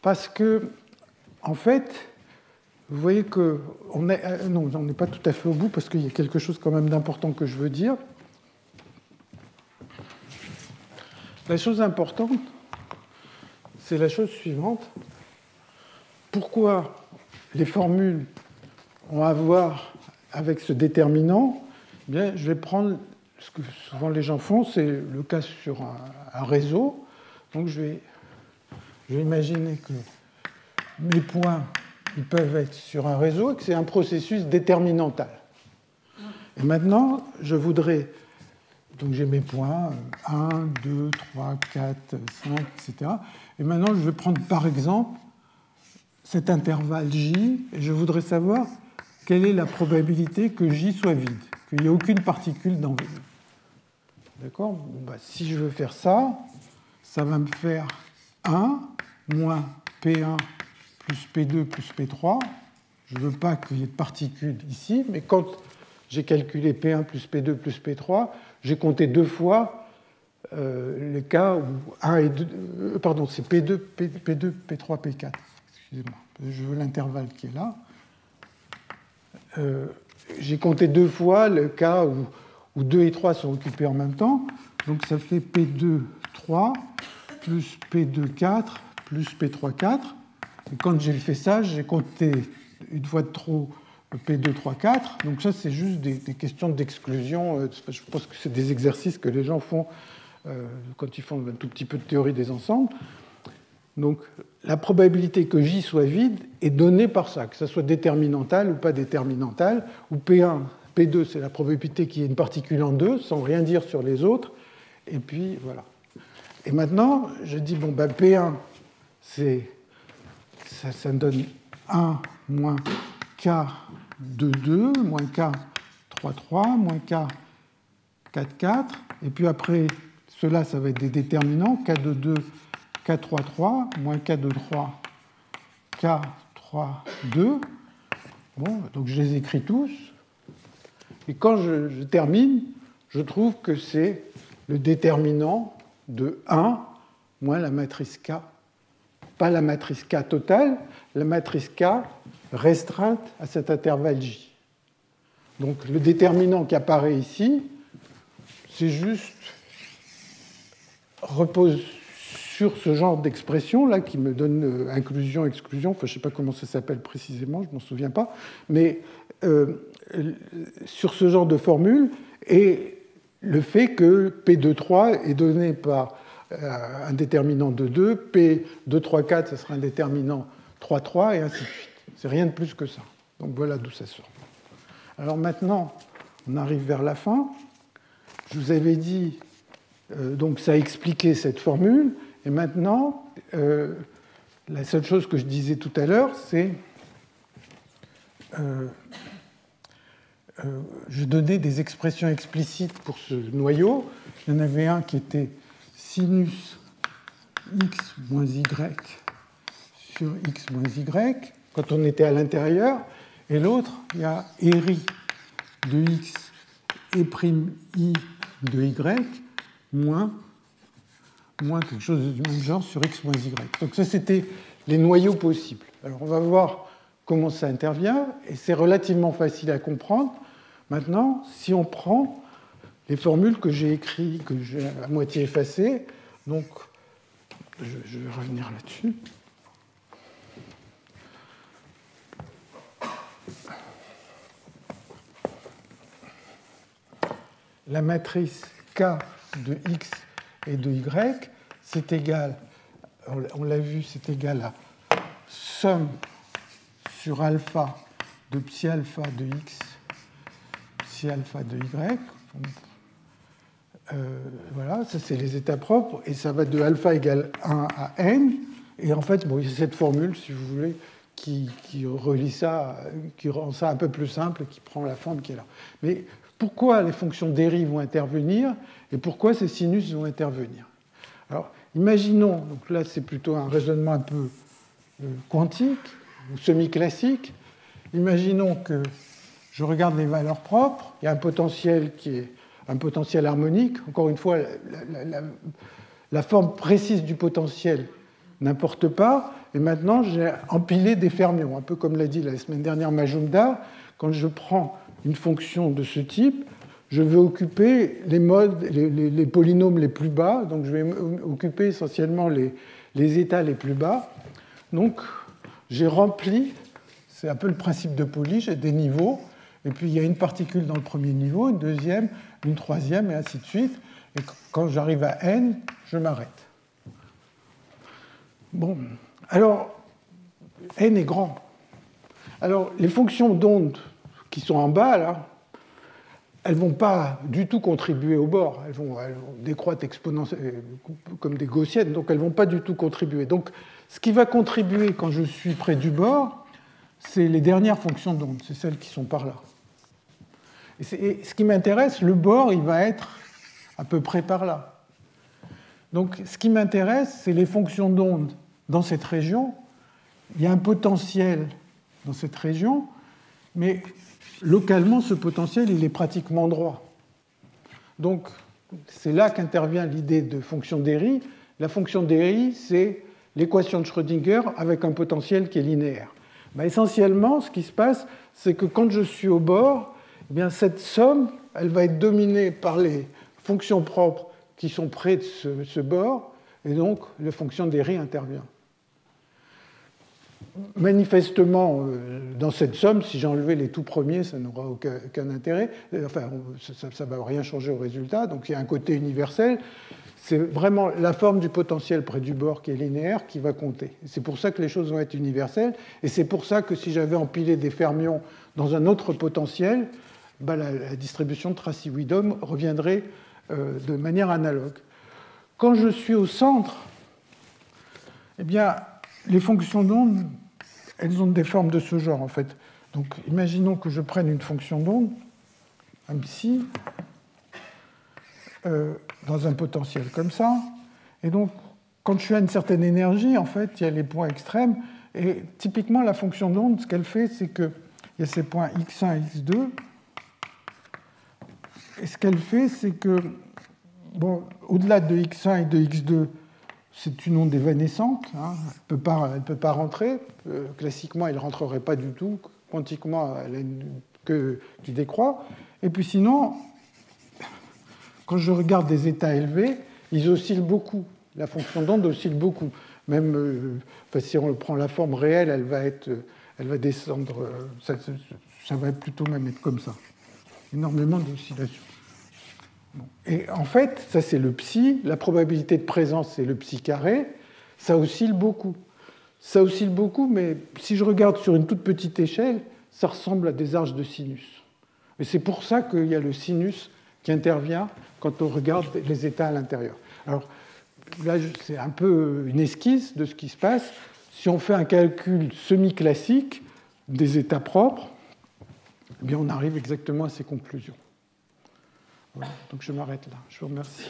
parce que, en fait, vous voyez que on n'est pas tout à fait au bout, parce qu'il y a quelque chose quand même d'important que je veux dire. La chose importante, c'est la chose suivante. Pourquoi les formules ont à voir avec ce déterminant? Eh bien, je vais prendre ce que souvent les gens font, c'est le cas sur un réseau. Donc je vais imaginer que mes points ils peuvent être sur un réseau et que c'est un processus déterminantal. Et maintenant, je voudrais... Donc j'ai mes points, 1, 2, 3, 4, 5, etc. Et maintenant, je vais prendre par exemple cet intervalle J, et je voudrais savoir quelle est la probabilité que J soit vide, qu'il n'y ait aucune particule dans V. D'accord? Bon, bah, si je veux faire ça, ça va me faire 1 moins P1 plus P2 plus P3. Je ne veux pas qu'il y ait de particules ici, mais quand j'ai calculé P1 plus P2 plus P3, j'ai compté deux fois les cas où 1 et 2, pardon, c'est P2, P2, P3, P4. Excusez-moi, je veux l'intervalle qui est là. J'ai compté deux fois le cas où 2 et 3 sont occupés en même temps. Donc ça fait P2, 3 plus P2, 4 plus P3, 4. Et quand j'ai fait ça, j'ai compté une fois de trop P2, 3, 4. Donc ça, c'est juste des questions d'exclusion. Je pense que c'est des exercices que les gens font quand ils font un tout petit peu de théorie des ensembles. Donc la probabilité que J soit vide est donnée par ça, que ça soit déterminantal ou pas déterminantal, où P1, P2, c'est la probabilité qu'il y ait une particule en 2, sans rien dire sur les autres. Et puis voilà. Et maintenant, je dis, bon, ben, P1, ça me donne 1 moins K de 2, moins K 3, 3, moins K 4, 4. Et puis après, cela, ça va être des déterminants. K de 2, K 3, 3, moins K de 3, K 3, 2. Bon, donc je les écris tous. Et quand je termine, je trouve que c'est le déterminant de 1 moins la matrice K. Pas la matrice K totale, la matrice K restreinte à cet intervalle J. Donc le déterminant qui apparaît ici, c'est juste repose sur ce genre d'expression là qui me donne inclusion, exclusion, enfin je ne sais pas comment ça s'appelle précisément, je ne m'en souviens pas, mais sur ce genre de formule et le fait que P2,3 est donné par un déterminant de 2, P2,3,4, ce sera un déterminant 3,3 et ainsi de suite. C'est rien de plus que ça. Donc voilà d'où ça sort. Alors maintenant, on arrive vers la fin. Je vous avais dit, donc ça a expliqué cette formule, et maintenant, la seule chose que je disais tout à l'heure, c'est je donnais des expressions explicites pour ce noyau. Il y en avait un qui était sinus x moins y sur x moins y, quand on était à l'intérieur, et l'autre, il y a eri de x et prime i de y moins quelque chose du même genre sur x moins y. Donc ça, c'était les noyaux possibles. Alors on va voir comment ça intervient, et c'est relativement facile à comprendre. Maintenant, si on prend les formules que j'ai écrites, que j'ai à moitié effacées, donc je vais revenir là-dessus. La matrice K de x et de y, c'est égal, on l'a vu, c'est égal à somme sur alpha de psi alpha de x, psi alpha de y. Voilà, ça c'est les états propres, et ça va de alpha égale 1 à n. Et en fait, bon, il y a cette formule, si vous voulez, qui relie ça, qui rend ça un peu plus simple, qui prend la forme qui est là. Mais pourquoi les fonctions dérives vont intervenir et pourquoi ces sinus vont intervenir? Alors, imaginons, donc là c'est plutôt un raisonnement un peu quantique ou semi-classique. Imaginons que je regarde les valeurs propres, il y a un potentiel qui est un potentiel harmonique. Encore une fois, la forme précise du potentiel n'importe pas. Et maintenant, j'ai empilé des fermions, un peu comme l'a dit la semaine dernière Majumdar. Quand je prends une fonction de ce type, je vais occuper les modes, les polynômes les plus bas. Donc, je vais occuper essentiellement les états les plus bas. Donc, j'ai rempli, c'est un peu le principe de Pauli, j'ai des niveaux. Et puis, il y a une particule dans le premier niveau, une deuxième, une troisième, et ainsi de suite. Et quand j'arrive à n, je m'arrête. Bon, alors, n est grand. Alors, les fonctions d'onde qui sont en bas, là, elles ne vont pas du tout contribuer au bord. Elles vont décroître exponentiellement comme des gaussiennes, donc elles ne vont pas du tout contribuer. Donc, ce qui va contribuer quand je suis près du bord, c'est les dernières fonctions d'onde, c'est celles qui sont par là. Et ce qui m'intéresse, le bord, il va être à peu près par là. Donc, ce qui m'intéresse, c'est les fonctions d'onde dans cette région. Il y a un potentiel dans cette région, mais localement, ce potentiel, il est pratiquement droit. Donc, c'est là qu'intervient l'idée de fonction d'Airy. La fonction d'Airy, c'est l'équation de Schrödinger avec un potentiel qui est linéaire. Ben, essentiellement, ce qui se passe, c'est que quand je suis au bord, eh bien, cette somme, elle va être dominée par les fonctions propres qui sont près de ce bord, et donc la fonction d'Airy intervient. Manifestement, dans cette somme, si j'enlevais les tout premiers, ça n'aura aucun intérêt. Enfin, ça ne va rien changer au résultat. Donc il y a un côté universel. C'est vraiment la forme du potentiel près du bord qui est linéaire qui va compter. C'est pour ça que les choses vont être universelles. Et c'est pour ça que si j'avais empilé des fermions dans un autre potentiel, ben la distribution de Tracy-Widom reviendrait de manière analogue. Quand je suis au centre, eh bien, les fonctions d'onde, elles ont des formes de ce genre, en fait. Donc, imaginons que je prenne une fonction d'onde, un psi, dans un potentiel comme ça. Et donc, quand je suis à une certaine énergie, en fait, il y a les points extrêmes. Et typiquement, la fonction d'onde, ce qu'elle fait, c'est qu'il y a ces points x1 et x2. Et ce qu'elle fait, c'est que, bon, au-delà de x1 et de x2, c'est une onde évanescente, hein, elle ne peut pas rentrer. Classiquement, elle ne rentrerait pas du tout. Quantiquement, elle a une queue qui décroît. Et puis sinon, quand je regarde des états élevés, ils oscillent beaucoup. La fonction d'onde oscille beaucoup. Même si on prend la forme réelle, elle va descendre. Ça va plutôt même être comme ça. Énormément d'oscillations. Et en fait, ça c'est le psi, la probabilité de présence c'est le psi carré, ça oscille beaucoup. Ça oscille beaucoup, mais si je regarde sur une toute petite échelle, ça ressemble à des arches de sinus. Et c'est pour ça qu'il y a le sinus qui intervient quand on regarde les états à l'intérieur. Alors là, c'est un peu une esquisse de ce qui se passe. Si on fait un calcul semi-classique des états propres, eh bien on arrive exactement à ces conclusions. Voilà, donc je m'arrête là. Je vous remercie.